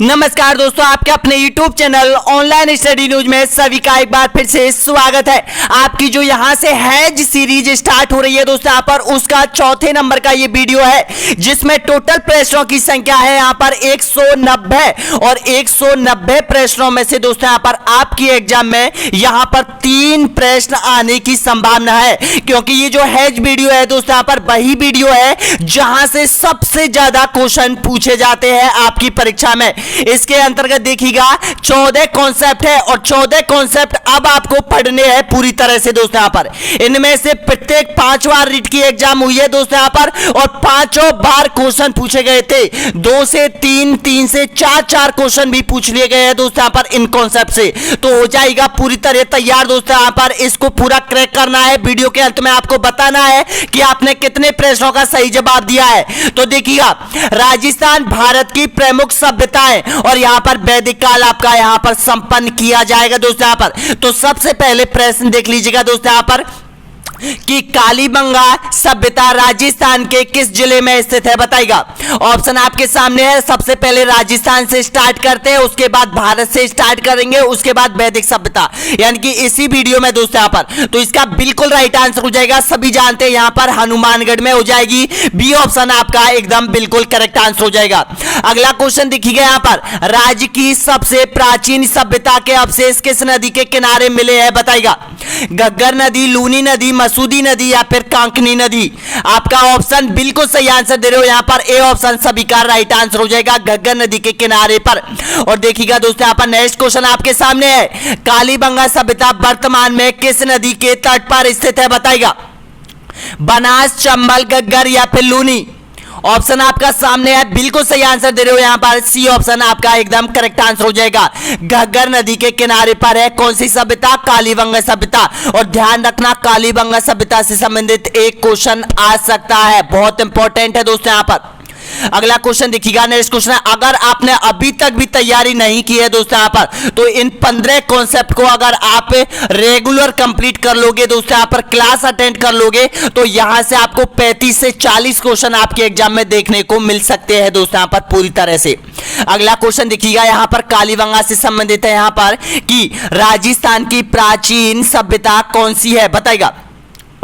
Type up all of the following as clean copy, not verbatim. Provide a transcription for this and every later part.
नमस्कार दोस्तों, आपके अपने YouTube channel online study news में सभी का एक बार फिर से स्वागत है। आपकी जो यहां से हैज सीरीज स्टार्ट हो रही है दोस्तों, यहां पर उसका चौथे नंबर का ये वीडियो है जिसमें टोटल प्रश्नों की संख्या है यहां पर 190 और 190 प्रश्नों में से दोस्तों यहां पर आपकी एग्जाम में यहां पर 3 प्रश्न आने की संभावना है, क्योंकि ये जो हैज वीडियो है दोस्तों यहां पर वही वीडियो है जहां से सबसे ज्यादा क्वेश्चन पूछे जाते हैं आपकी परीक्षा में। इसके अंतर्गत देखिएगा 14 कॉन्सेप्ट है और 14 कॉन्सेप्ट अब आपको पढ़ने हैं पूरी तरह से दोस्तों। यहां पर इनमें से प्रत्येक 5 बार रीट की एग्जाम हुई है दोस्तों यहां पर, और 5 बार क्वेश्चन पूछे गए थे। 2 से 3, 3 से 4 क्वेश्चन भी पूछ लिए गए हैं दोस्तों यहां पर इन कॉन्सेप्ट से। तो हो जाएगा पूरी तरह तैयार दोस्तों। यहां पर इसको पूरा क्रैक करना है। वीडियो के अंत में आपको बताना है कि आपने कितने प्रश्नों का सही जवाब दिया है। तो देखिएगा, राजस्थान भारत की प्रमुख सभ्यताएं और यहां पर वैदिक काल आपका यहां पर संपन्न किया जाएगा दोस्तों यहां पर। तो सबसे पहले प्रश्न देख लीजिएगा दोस्तों यहां पर कि कालीबंगा सभ्यता राजस्थान के किस जिले में स्थित है, बताइएगा। ऑप्शन आपके सामने है। सबसे पहले राजस्थान से स्टार्ट करते हैं, उसके बाद भारत से स्टार्ट करेंगे, उसके बाद वैदिक सभ्यता, यानी कि इसी वीडियो में दोस्तों यहां पर। तो इसका बिल्कुल राइट आंसर हो जाएगा, सभी जानते हैं यहां पर हनुमानगढ़ में हो जाएगी। बी ऑप्शन आपका एकदम बिल्कुल करेक्ट आंसर हो जाएगा। अगला क्वेश्चन देखिएगा यहां पर, राज्य की सबसे प्राचीन सभ्यता के अवशेष किस नदी के किनारे मिले हैं, बताइएगा। घग्गर नदी, लूनी नदी, मसूदी नदी या फिर कांकनी नदी। आपका ऑप्शन बिल्कुल सही आंसर दे रहे हो यहां पर। ए ऑप्शन सभी का राइट आंसर हो जाएगा, घग्गर नदी के किनारे पर। और देखिएगा दोस्तों यहां पर नेक्स्ट क्वेश्चन आपके सामने है, कालीबंगा सभ्यता वर्तमान में किस नदी के तट पर स्थित है, बताइएगा। बनास, चंबल, घग्गर या फिर लूनी। ऑप्शन आपका सामने है, बिल्कुल सही आंसर दे रहे हो यहां पर। सी ऑप्शन आपका एकदम करेक्ट आंसर हो जाएगा। घग्गर नदी के किनारे पर है कौन सी सभ्यता, कालीबंगा सभ्यता। और ध्यान रखना, कालीबंगा सभ्यता से संबंधित एक क्वेश्चन आ सकता है, बहुत इंपॉर्टेंट है दोस्तों यहां पर। अगला क्वेश्चन देखिएगा, नेक्स्ट क्वेश्चन है, अगर आपने अभी तक भी तैयारी नहीं की है दोस्तों यहां पर, तो इन 15 कॉन्सेप्ट को अगर आप रेगुलर कंप्लीट कर लोगे दोस्तों यहां पर, क्लास अटेंड कर लोगे, तो यहां से आपको 35 से 40 क्वेश्चन आपके एग्जाम में देखने को मिल सकते हैं दोस्तों यहां पर पूरी तरह से। अगला क्वेश्चन देखिएगा यहां पर, कालीबंगा से संबंधित है यहां पर कि राजस्थान की प्राचीन सभ्यता कौन सी है, बताइएगा।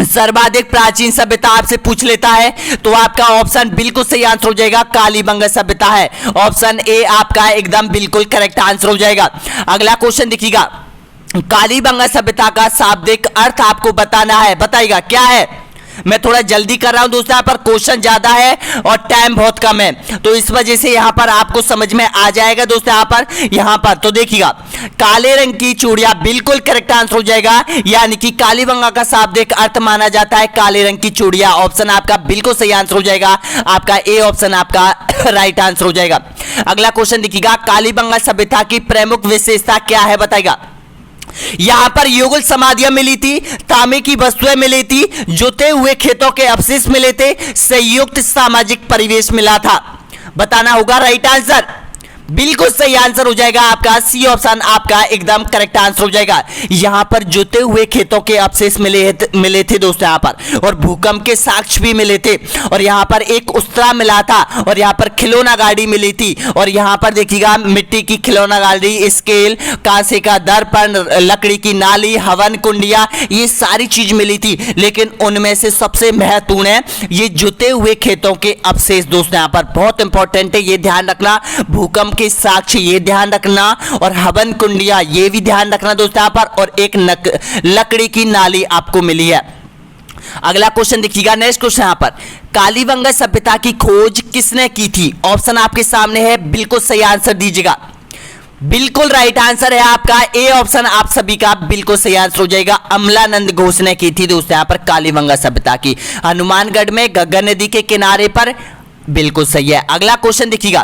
सर्वाधिक प्राचीन सभ्यता आपसे पूछ लेता है तो आपका ऑप्शन बिल्कुल सही आंसर हो जाएगा, कालीबंगा सभ्यता है। ऑप्शन ए आपका एकदम बिल्कुल करेक्ट आंसर हो जाएगा। अगला क्वेश्चन देखिएगा, कालीबंगा सभ्यता का शाब्दिक अर्थ आपको बताना है, बताइएगा क्या है। मैं थोड़ा जल्दी कर रहा हूं दोस्तों यहां पर, क्वेश्चन ज्यादा है और टाइम बहुत कम है, तो इस वजह से यहां पर आपको समझ में आ जाएगा दोस्तों यहां पर। तो देखिएगा, काले रंग की चूड़ियां बिल्कुल करेक्ट आंसर हो जाएगा, यानी कि कालीबंगा का शाब्दिक अर्थ माना जाता है काले रंग की चूड़ियां। ऑप्शन आपका बिल्कुल सही आंसर हो जाएगा, आपका ए ऑप्शन आपका राइट आंसर हो जाएगा। अगला क्वेश्चन देखिएगा, कालीबंगा सभ्यता की प्रमुख विशेषता क्या है, बताइएगा। यहां पर युगल समाधियां मिली थी, तांबे की वस्तुएं मिली थी, जोते हुए खेतों के अवशेष मिले थे, संयुक्त सामाजिक परिवेश मिला था, बताना होगा राइट आंसर। बिल्कुल सही आंसर हो जाएगा आपका, सी ऑप्शन आपका एकदम करेक्ट आंसर हो जाएगा। यहां पर जुते हुए खेतों के अवशेष मिले थे दोस्तों यहां पर, और भूकंप के साक्ष्य भी मिले थे, और यहां पर एक उस्तरा मिला था, और यहां पर खिलौना गाड़ी मिली थी, और यहां पर देखिएगा मिट्टी की खिलौना गाड़ी, स्केल, कांसे का दर्पण, लकड़ी की नाली, हवन कुंडिया, ये सारी चीज मिली थी। लेकिन उनमें से सबसे महत्वपूर्ण है ये जुते हुए खेतों के अवशेष दोस्तों यहां पर, बहुत इंपॉर्टेंट है, ये ध्यान रखना। भूकंप के साक्ष्य ये ध्यान रखना, और हवन कुंडिया ये भी ध्यान रखना दोस्तों यहां पर, और एक लकड़ी की नाली आपको मिली है। अगला क्वेश्चन देखिएगा, नेक्स्ट क्वेश्चन यहां पर, कालीबंगा सभ्यता की खोज किसने की थी। ऑप्शन आपके सामने है, बिल्कुल सही आंसर दीजिएगा। बिल्कुल राइट आंसर है आपका ए ऑप्शन, आप सभी का बिल्कुल सही आंसर हो जाएगा। अमलानंद घोष ने की थी दोस्तों यहां पर कालीबंगा सभ्यता की, हनुमानगढ़ में, घग्गर नदी के किनारे पर, बिल्कुल सही है। अगला क्वेश्चन देखिएगा,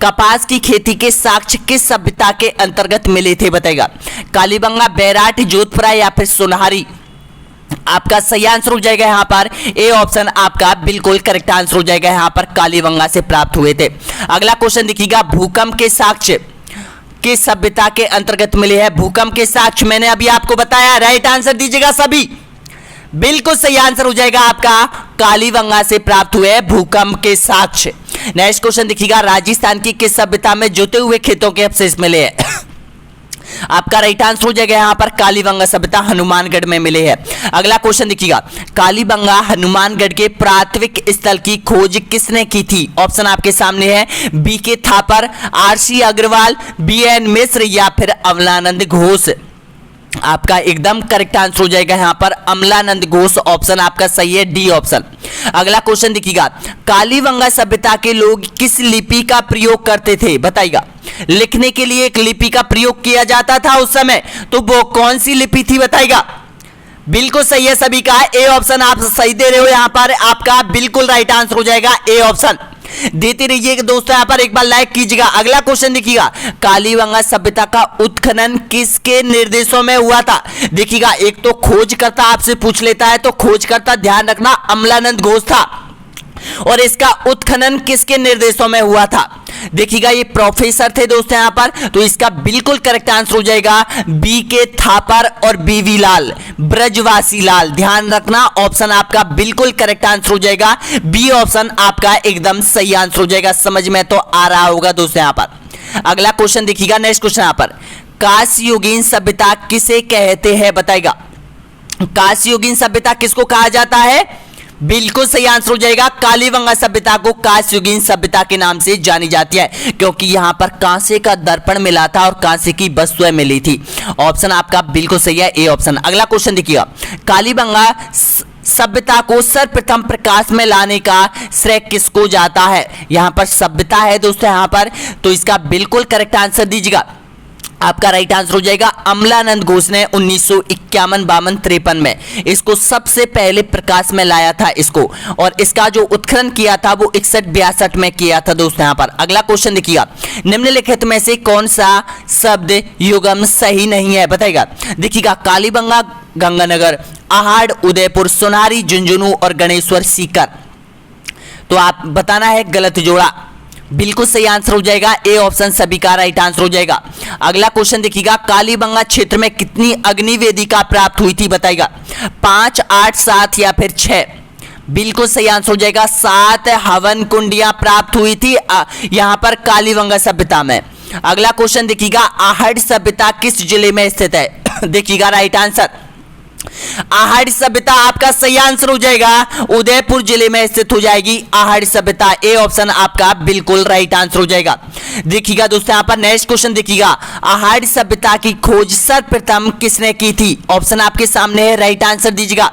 कपास की खेती के साक्ष्य किस सभ्यता के अंतर्गत मिले थे, बताइएगा। कालीबंगा, बैराट, जोधपुरा या फिर सोनारी। आपका सही आंसर हो जाएगा यहां पर ए ऑप्शन आपका बिल्कुल करेक्ट आंसर हो जाएगा, यहां पर कालीबंगा से प्राप्त हुए थे। अगला क्वेश्चन देखिएगा, भूकंप के साक्ष्य किस सभ्यता के अंतर्गत मिले हैं। भूकंप के साक्ष्य मैंने अभी आपको बताया, राइट आंसर दीजिएगा सभी। बिल्कुल सही आंसर हो जाएगा आपका, कालीबंगा से प्राप्त हुए भूकंप के साक्ष्य। नेक्स्ट क्वेश्चन देखिएगा, राजस्थान की किस सभ्यता में जुते हुए खेतों के अवशेष मिले हैं? आपका राइट आंसर हो जाएगा यहाँ पर कालीबंगा सभ्यता हनुमानगढ़ में मिले हैं। अगला क्वेश्चन देखिएगा, कालीबंगा हनुमानगढ़ के प्राथमिक स्थल की खोज किसने की थी? ऑप्शन आपके सामने है, बी के थापर, आर.सी. अग्रवाल, बी.एन. मिश्र या फिर अमलानंद घोष। आपका एकदम करेक्ट आंसर हो जाएगा यहाँ पर अमलानंद घोष, ऑप्शन आपका सही है, डी ऑप्शन। अगला क्वेश्चन देखिएगा, कालीबंगा सभ्यता के लोग किस लिपि का प्रयोग करते थे? बताइएगा। लिखने के लिए एक लिपि का प्रयोग किया जाता था उस समय, तो वो कौन सी लिपि थी? बताइएगा। बिल्कुल सही है सभी का, ए ऑप्शन आप सही दे रहे हो यहाँ पर, आपका बिल्कुल राइट आंसर हो जाएगा ए ऑप्शन। देते रहिएगा दोस्तों, यहाँ पर एक बार लाइक कीजिएगा। अगला क्वेश्चन देखिएगा, कालीबंगा सभ्यता का उत्खनन किसके निर्देशों में हुआ था? देखिएगा, एक तो खोजकर्ता आपसे पूछ लेता है, तो खोजकर्ता ध्यान रखना अमलानंद घोष था, और इसका उत्खनन किसके निर्देशों में हुआ था? देखिएगा, ये प्रोफेसर थे दोस्तों यहाँ पर, तो इसका बिल्कुल करेक्ट आंसर हो जाएगा बी के थापर और बीवी लाल, ब्रजवासी लाल। ध्यान रखना, ऑप्शन आपका बिल्कुल करेक्ट आंसर हो जाएगा बी ऑप्शन आपका एकदम सही आंसर हो जाएगा। समझ में तो आ रहा होगा दोस्तों यहाँ पर। अगला क्वेश्चन देखिएगा, नेक्स्ट क्वेश्चन यहाँ पर, कांस्ययुगीन सभ्यता किसे कहते हैं? बताएगा। कांस्ययुगीन सभ्यता किसको कहा जाता है? बिल्कुल सही आंसर हो जाएगा, कालीबंगा सभ्यता को कांस्ययुगीन सभ्यता के नाम से जानी जाती है, क्योंकि यहां पर कांसे का दर्पण मिला था और कांसे की वस्तुएं मिली थी। ऑप्शन आपका बिल्कुल सही है, ए ऑप्शन। अगला क्वेश्चन देखिएगा, कालीबंगा सभ्यता को सर्वप्रथम प्रकाश में लाने का श्रेय किसको जाता है? यहां पर सभ्यता है दोस्तों यहां पर, तो इसका बिल्कुल करेक्ट आंसर दीजिएगा। आपका राइट आंसर हो जाएगा अमलानंद घोष ने 1951-52-53 में इसको सबसे पहले प्रकाश में लाया था इसको, और इसका जो उत्खनन किया था वो 61-62 में किया था दोस्तों यहाँ पर। अगला क्वेश्चन देखिएगा, निम्नलिखित में से कौन सा शब्द युग्म सही नहीं है? बताइएगा। देखिएगा, कालीबंगा गंगानगर, आहाड़ उदयपुर, सोनारी झुंझुनू और गणेश्वर सीकर, तो आप बताना है गलत जोड़ा। बिल्कुल सही आंसर हो जाएगा ए ऑप्शन, सभी का राइट आंसर हो जाएगा। अगला क्वेश्चन देखिएगा, कालीबंगा क्षेत्र में कितनी अग्निवेदिका प्राप्त हुई थी? बताइएगा। 5, 8, 7 या फिर 6? बिल्कुल सही आंसर हो जाएगा 7 हवन कुंडियां प्राप्त हुई थी यहां पर कालीबंगा सभ्यता में। अगला क्वेश्चन देखिएगा, आहड़ सभ्यता किस जिले में स्थित है? देखिएगा राइट आंसर आहड़ सभ्यता आपका सही आंसर हो जाएगा उदयपुर जिले में स्थित हो जाएगी आहड़ सभ्यता, ए ऑप्शन आपका बिल्कुल राइट आंसर हो जाएगा। देखिएगा दोस्तों यहाँ पर नेक्स्ट क्वेश्चन देखिएगा, आहड़ सभ्यता की खोज सर्वप्रथम किसने की थी? ऑप्शन आपके सामने है, राइट आंसर दीजिएगा।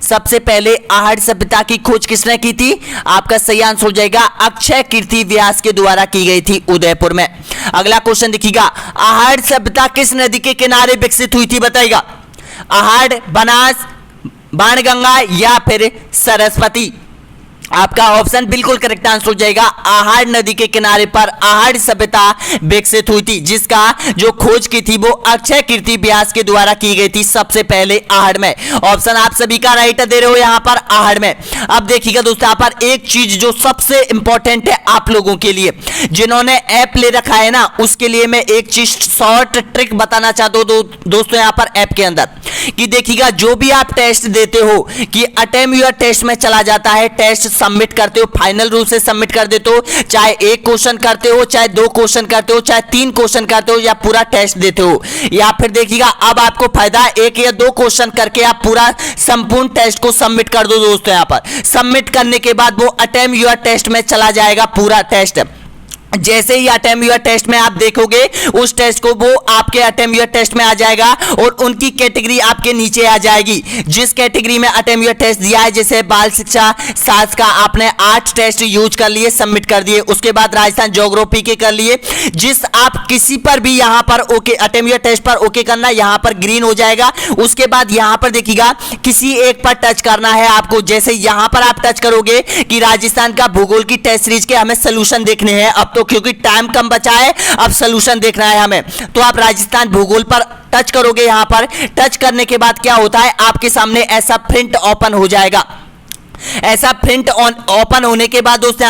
सबसे पहले आहड़ सभ्यता की खोज किसने की थी? आपका सही आंसर हो जाएगा अक्षय कीर्ति व्यास के द्वारा की गई थी उदयपुर में। अगला क्वेश्चन देखिएगा, आहड़ सभ्यता किस नदी के किनारे विकसित हुई थी? बताइएगा। आहड़, बनास, बाणगंगा या फिर सरस्वती? आपका ऑप्शन बिल्कुल करेक्ट आंसर हो जाएगा आहड़ नदी के किनारे पर आहड़ सभ्यता विकसित हुई थी, जिसका जो खोज की थी वो अक्षय कीर्ति व्यास के द्वारा की गई थी सबसे पहले आहड़ में। ऑप्शन आप सभी का राइट दे रहे हो यहाँ पर आहड़ में। अब देखिएगा दोस्तों यहाँ पर एक चीज जो सबसे इंपॉर्टेंट है आप लोगों के लिए, जिन्होंने ऐप ले रखा है ना, उसके लिए मैं एक चीज शॉर्ट ट्रिक बताना चाहता हूँ दोस्तों यहाँ पर ऐप के अंदर, कि देखिएगा जो भी आप टेस्ट देते हो कि अटेम्प्ट योर टेस्ट में चला जाता है, टेस्ट सबमिट करते हो, फाइनल रूप से सबमिट कर देते हो, चाहे एक क्वेश्चन करते हो, चाहे 2 क्वेश्चन करते हो, चाहे 3 क्वेश्चन करते हो, या पूरा टेस्ट देते हो, या फिर देखिएगा अब आपको फायदा 1 या 2 क्वेश्चन करके आप पूरा संपूर्ण टेस्ट को सबमिट कर दो दोस्तों। यहाँ पर सबमिट करने के बाद वो अटेम्प्ट योर टेस्ट में चला जाएगा पूरा टेस्ट। जैसे ही अटेम्प्ट योर टेस्ट में आप देखोगे उस टेस्ट को वो आपके अटेम्प्ट योर टेस्ट में आ जाएगा और उनकी कैटेगरी आपके नीचे आ जाएगी। जिस कैटेगरी में अटेम्प्ट योर टेस्ट दिया है, जैसे बाल शिक्षा शास्त्र का आपने 8 टेस्ट यूज कर लिए, सबमिट कर दिए, उसके बाद राजस्थान ज्योग्राफी के कर लिए, जिस आप किसी पर भी यहाँ पर ओके अटेम्प्ट योर टेस्ट पर ओके करना, यहाँ पर ग्रीन हो जाएगा। उसके बाद यहाँ पर देखिएगा किसी एक पर टच करना है आपको। जैसे यहाँ पर आप टच करोगे कि राजस्थान का भूगोल की टेस्ट सीरीज के हमें सोल्यूशन देखने हैं, अब तो क्योंकि टाइम कम बचा है अब सॉल्यूशन देखना है हमें, तो आप राजस्थान भूगोल पर टच करोगे। यहां पर टच करने के बाद क्या होता है, आपके सामने ऐसा प्रिंट ओपन हो जाएगा। ऐसा प्रिंट ओपन होने के बाद दोस्तों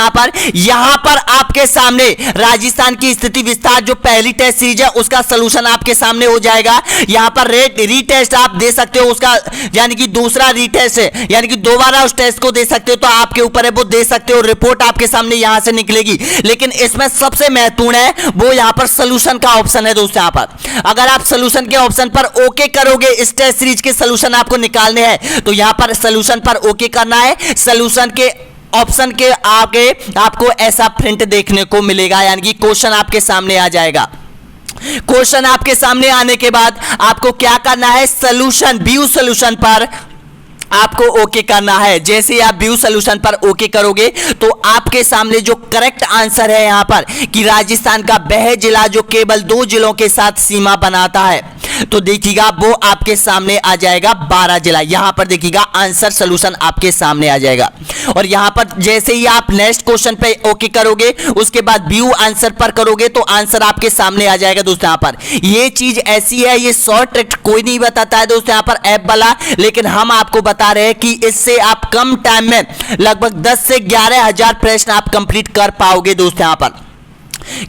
यहां पर आपके सामने राजस्थान की स्थिति विस्तार जो पहली टेस्ट सीरीज है उसका सलूशन आपके सामने हो जाएगा। यहां पर रीटेस्ट आप दे सकते हो उसका, यानी कि दूसरा रीटेस्ट है, यानी कि दोबारा उस टेस्ट को दे सकते हो, तो आपके ऊपर है, वो दे सकते हो। रिपोर्ट आपके सामने यहां से निकलेगी, लेकिन इसमें सबसे महत्वपूर्ण है वो यहां पर सलूशन का ऑप्शन है दोस्तों। यहां पर अगर आप सलूशन के ऑप्शन पर ओके करोगे, इस टेस्ट सीरीज के सलूशन आपको निकालने हैं, तो यहां पर सलूशन पर ओके करना है। सलूशन के ऑप्शन के आगे आपको ऐसा प्रिंट देखने को मिलेगा, यानी कि क्वेश्चन आपके सामने आ जाएगा। क्वेश्चन आपके सामने आने के बाद आपको क्या करना है, सलूशन व्यू सलूशन पर आपको ओके करना है। जैसे ही आप व्यू सॉल्यूशन पर ओके करोगे तो आपके सामने जो करेक्ट आंसर है यहां पर कि राजस्थान का वह जिला जो केवल 2 जिलों के साथ सीमा बनाता है, तो देखिएगा वो आपके सामने आ जाएगा 12 जिला। यहां पर देखिएगा आंसर सॉल्यूशन आपके सामने आ जाएगा। और यहां पर जैसे ही आप नेक्स्ट क्वेश्चन पे ओके करोगे, उसके बाद व्यू आंसर पर करोगे तो आंसर आपके सामने आ जाएगा दोस्तों। यहां पर ये चीज ऐसी है, ये शॉर्ट ट्रिक कोई नहीं बताता है दोस्तों यहां पर ऐप वाला, लेकिन हम आपको बता रहे हैं कि इससे आप कम टाइम में लगभग 10 से 11 हजार प्रश्न आप कंप्लीट कर पाओगे दोस्तों यहां पर।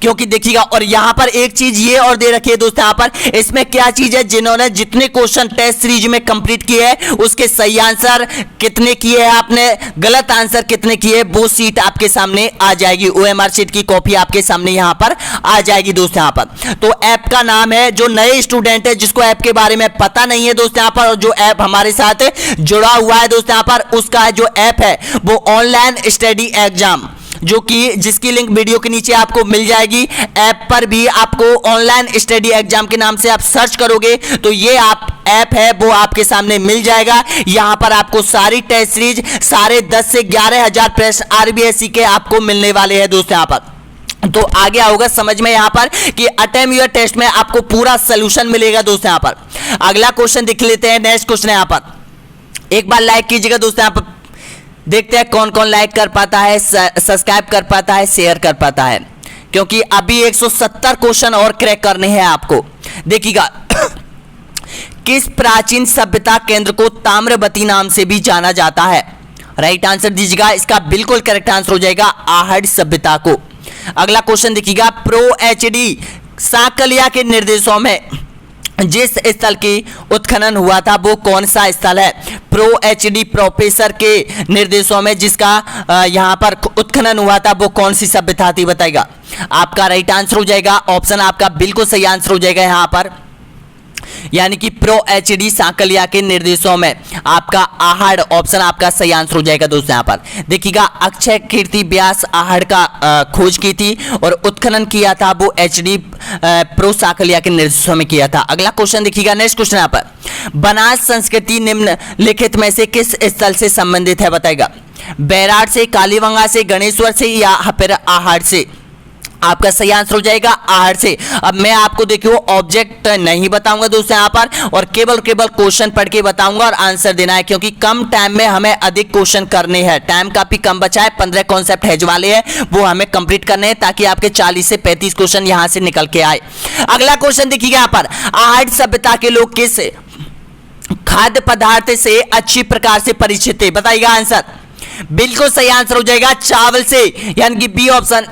क्योंकि देखिएगा, और यहां पर एक चीज ये और दे रखी है दोस्तों यहां पर, इसमें क्या चीज है, जिन्होंने जितने क्वेश्चन टेस्ट सीरीज में कंप्लीट किए हैं उसके सही आंसर कितने किए हैं आपने, गलत आंसर कितने किए, वो सीट आपके सामने आ जाएगी। ओएमआर शीट की कॉपी आपके सामने यहां पर आ जाएगी दोस्तों यहां पर। तो ऐप का नाम है, जो नए स्टूडेंट है जिसको ऐप के बारे में पता नहीं है दोस्तों यहां पर, और जो ऐप हमारे साथ जुड़ा हुआ है दोस्तों यहां पर, उसका जो ऐप है वो ऑनलाइन स्टडी एग्जाम, जो कि जिसकी लिंक वीडियो के नीचे आपको मिल जाएगी। ऐप पर भी आपको ऑनलाइन स्टडी एग्जाम के नाम से आप सर्च करोगे तो ये आप ऐप है वो आपके सामने मिल जाएगा। यहां पर आपको सारी टेस्ट सीरीज, सारे 10 से 11 हजार प्रश्न आरबीएससी के आपको मिलने वाले हैं दोस्तों यहां पर। तो आ गया होगा समझ में यहां पर कि अटेम्प्ट योर टेस्ट में आपको पूरा सॉल्यूशन मिलेगा दोस्तों यहां पर। अगला क्वेश्चन देख लेते हैं, नेक्स्ट क्वेश्चन है यहां पर। एक बार लाइक कीजिएगा दोस्तों यहां पर, देखते हैं कौन कौन लाइक कर पाता है, सब्सक्राइब कर पाता है, शेयर कर पाता है, क्योंकि अभी 170 क्वेश्चन और क्रैक करने हैं आपको। देखिएगा, किस प्राचीन सभ्यता केंद्र को ताम्रवती नाम से भी जाना जाता है? राइट आंसर दीजिएगा, इसका बिल्कुल करेक्ट आंसर हो जाएगा आहड़ सभ्यता को। अगला क्वेश्चन देखिएगा, प्रो एचडी साकलिया के निर्देशों में जिस स्थल की उत्खनन हुआ था वो कौन सा स्थल है? प्रो एचडी प्रोफेसर के निर्देशों में जिसका यहां पर उत्खनन हुआ था वो कौन सी सभ्यता थी, बताएगा। आपका राइट आंसर हो जाएगा, ऑप्शन आपका बिल्कुल सही आंसर हो जाएगा यहां पर, यानी कि प्रो एचडी साकलिया के निर्देशों में आपका आहड़ ऑप्शन आपका सही आंसर हो जाएगा दोस्तों यहां पर। देखिएगा, अक्षय कीर्ति व्यास आहड़ का खोज की थी और उत्खनन किया था वो एचडी प्रो साकलिया के निर्देशों में किया था। अगला क्वेश्चन देखिएगा, नेक्स्ट क्वेश्चन यहां पर, बनास संस्कृति निम्नलिखित में से किस स्थल से संबंधित है, बताएगा। बैराट से, कालीबंगा से, गणेश्वर से या फिर आहड़ से? आपका सही आंसर हो जाएगा आहड़ से। अब मैं आपको देखिए ऑब्जेक्ट नहीं बताऊंगा दोस्तों यहां पर, और केवल क्वेश्चन पढ़ के बताऊंगा और आंसर देना है, क्योंकि कम टाइम में हमें अधिक क्वेश्चन करने हैं। टाइम काफी कम बचा है, 15 कॉन्सेप्ट हैज वाले हैं, वो हमें कंप्लीट करने हैं ताकि आपके 40 से 35 क्वेश्चन यहां से निकल के आए। अगला क्वेश्चन देखिएगा यहां पर, आहड़ सभ्यता के लोग किस खाद्य पदार्थ से अच्छी प्रकार से परिचित थे, बताइएगा आंसर। बिल्कुल सही आंसर हो जाएगा चावल से, यानी कि बी ऑप्शन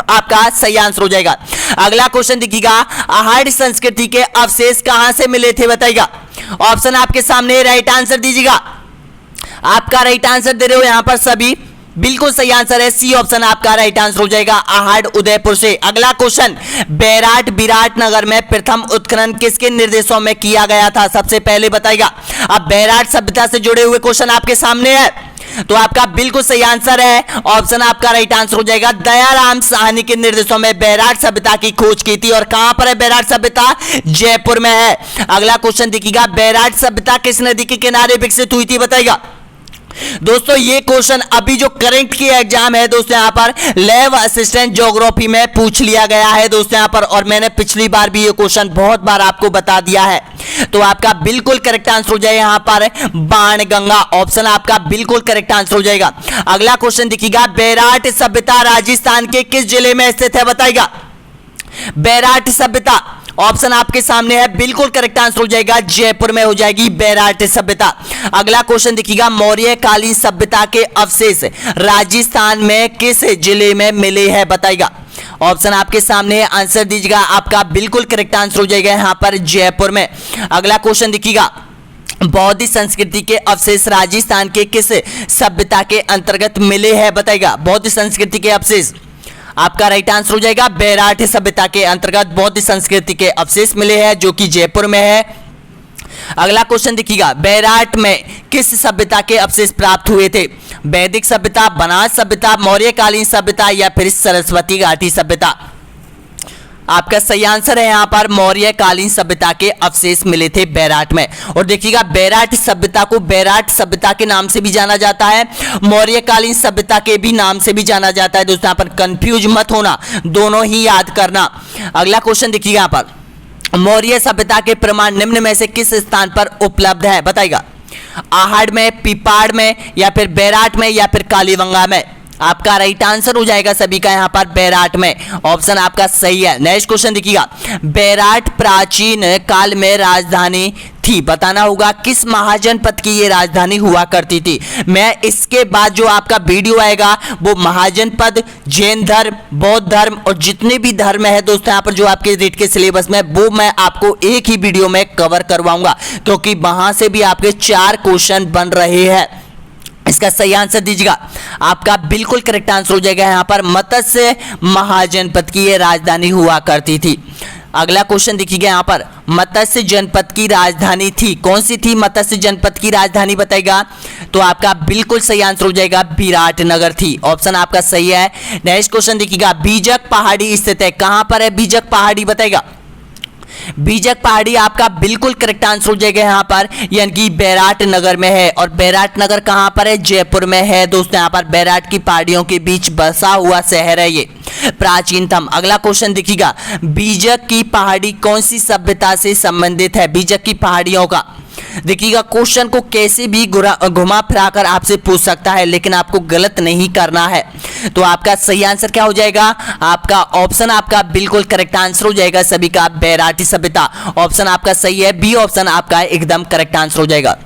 आपका सही आंसर हो जाएगा। अगला क्वेश्चन देखिएगा, आहड़ संस्कृति के अवशेष कहां से मिले थे, बताइएगा। ऑप्शन आपके सामने, राइट आंसर दीजिएगा। आपका राइट आंसर दे रहे हो यहां पर सभी, बिल्कुल सही आंसर है सी ऑप्शन आपका राइट आंसर हो जाएगा, आहड़ उदयपुर से। अगला क्वेश्चन, बैराट विराटनगर में प्रथम उत्खनन किसके निर्देशों में किया गया था, सबसे पहले बताइएगा। अब बैराट सभ्यता से जुड़े हुए क्वेश्चन आपके सामने है, तो आपका बिल्कुल सही आंसर है, ऑप्शन आपका राइट आंसर हो जाएगा, दयाराम साहनी के निर्देशों में बैराट सभ्यता की खोज की थी। और कहां पर है बैराट सभ्यता? जयपुर में है। अगला क्वेश्चन देखिएगा, बैराट सभ्यता किस नदी के किनारे विकसित हुई थी, बताइएगा। दोस्तों ये क्वेश्चन अभी जो करंट की एग्जाम है दोस्तों यहां पर लैब असिस्टेंट ज्योग्राफी में पूछ लिया गया है दोस्तों यहां पर, और मैंने पिछली बार भी ये क्वेश्चन बहुत बार आपको बता दिया है। तो आपका बिल्कुल करेक्ट आंसर हो जाएगा यहां पर बाणगंगा, ऑप्शन आपका बिल्कुल करेक्ट आंसर हो जाएगा। अगला क्वेश्चन देखिएगा, बैराट सभ्यता राजस्थान के किस जिले में स्थित है, बताइएगा। बैराट सभ्यता ऑप्शन आपके सामने है, बिल्कुल करेक्ट आंसर हो जाएगा जयपुर में हो जाएगी बैराट सभ्यता। अगला क्वेश्चन देखिएगा, मौर्य कालीन सभ्यता के अवशेष राजस्थान में किस जिले में मिले हैं बताइएगा। ऑप्शन आपके सामने है, आंसर दीजिएगा, आपका बिल्कुल करेक्ट आंसर हो जाएगा यहां पर जयपुर में। अगला क्वेश्चन देखिएगा, बौद्ध संस्कृति के अवशेष राजस्थान के किस सभ्यता के अंतर्गत मिले हैं बताइएगा। बौद्ध संस्कृति के अवशेष, आपका राइट आंसर हो जाएगा बैराट सभ्यता के अंतर्गत बौद्ध संस्कृति के अवशेष मिले हैं जो कि जयपुर में है। अगला क्वेश्चन देखिएगा, बैराट में किस सभ्यता के अवशेष प्राप्त हुए थे। वैदिक सभ्यता, बनास सभ्यता, मौर्यकालीन सभ्यता या फिर सरस्वती घाटी सभ्यता। आपका सही आंसर है यहां पर मौर्यकालीन सभ्यता के अवशेष मिले थे बैराट में। और देखिएगा, बैराट सभ्यता को बैराट सभ्यता के नाम से भी जाना जाता है, मौर्यकालीन सभ्यता के भी नाम से भी जाना जाता है। दोस्तों यहां पर कंफ्यूज मत होना, दोनों ही याद करना। अगला क्वेश्चन देखिएगा, यहां पर मौर्य सभ्यता के प्रमाण निम्न में से किस स्थान पर उपलब्ध है बताइएगा। आहड़ में, पीपाड़ में या फिर बैराट में या फिर कालीबंगा में। आपका राइट आंसर हो जाएगा सभी का यहां पर बैराट में, ऑप्शन आपका सही है। नेक्स्ट क्वेश्चन देखिएगा, बैराट प्राचीन काल में राजधानी थी, बताना होगा किस महाजनपद की ये राजधानी हुआ करती थी। मैं इसके बाद जो आपका वीडियो आएगा वो महाजनपद, जैन धर्म, बौद्ध धर्म और जितने भी धर्म है दोस्तों यहाँ पर जो आपके रीट के सिलेबस में, वो मैं आपको एक ही वीडियो में कवर करवाऊंगा, क्योंकि वहां से भी आपके 4 क्वेश्चन बन रहे हैं। इसका सही आंसर दीजिएगा, आपका बिल्कुल करेक्ट आंसर हो जाएगा यहां पर मत्स्य महाजनपद की ये राजधानी हुआ करती थी। अगला क्वेश्चन देखिएगा, यहां पर मत्स्य जनपद की राजधानी थी, कौन सी थी मत्स्य जनपद की राजधानी बताइएगा। तो आपका बिल्कुल सही आंसर हो जाएगा विराटनगर थी, ऑप्शन आपका सही है। नेक्स्ट क्वेश्चन देखिएगा, बीजक पहाड़ी स्थित है, कहां पर है बीजक पहाड़ी बताइएगा। बीजक पहाड़ी आपका बिल्कुल करेक्ट आंसर हो जाएगा यहां पर, यानी कि बैराट नगर में है। और बैराट नगर कहां पर है, जयपुर में है। दोस्तों यहां पर बैराट की पहाड़ियों के बीच बसा हुआ शहर है ये, प्राचीनतम। अगला क्वेश्चन देखिएगा, बीजक की पहाड़ी कौन सी सभ्यता से संबंधित है। बीजक की पहाड़ियों का देखिएगा, क्वेश्चन को कैसे भी घुमा फिरा कर आपसे पूछ सकता है, लेकिन आपको गलत नहीं करना है। तो आपका सही आंसर क्या हो जाएगा, आपका ऑप्शन आपका बिल्कुल करेक्ट आंसर हो जाएगा सभी का, बैराटी सभ्यता। ऑप्शन आपका सही है, बी ऑप्शन आपका एकदम करेक्ट आंसर हो जाएगा।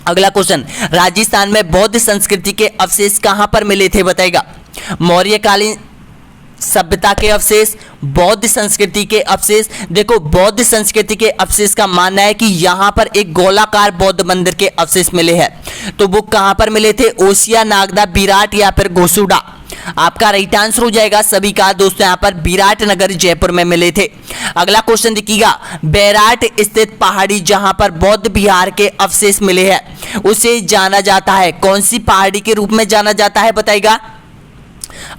अगला क्वेश्चन, राजस्थान में बौद्ध संस्कृति के अवशेष कहां पर मिले थे बताइएगा। मौर्यकालीन सभ्यता के अवशेष, बौद्ध संस्कृति के अवशेष। देखो, बौद्ध संस्कृति के अवशेष का मानना है कि यहाँ पर एक गोलाकार बौद्ध मंदिर के अवशेष मिले हैं, तो वो कहाँ पर मिले थे, ओसिया, नागदा, विराट या फिर घोसुडा। आपका राइट आंसर हो जाएगा सभी का दोस्तों यहाँ पर विराटनगर जयपुर में मिले थे। अगला क्वेश्चन देखिएगा, बैराट स्थित पहाड़ी जहां पर बौद्ध विहार के अवशेष मिले हैं उसे जाना जाता है, कौन सी पहाड़ी के रूप में जाना जाता है बताइएगा।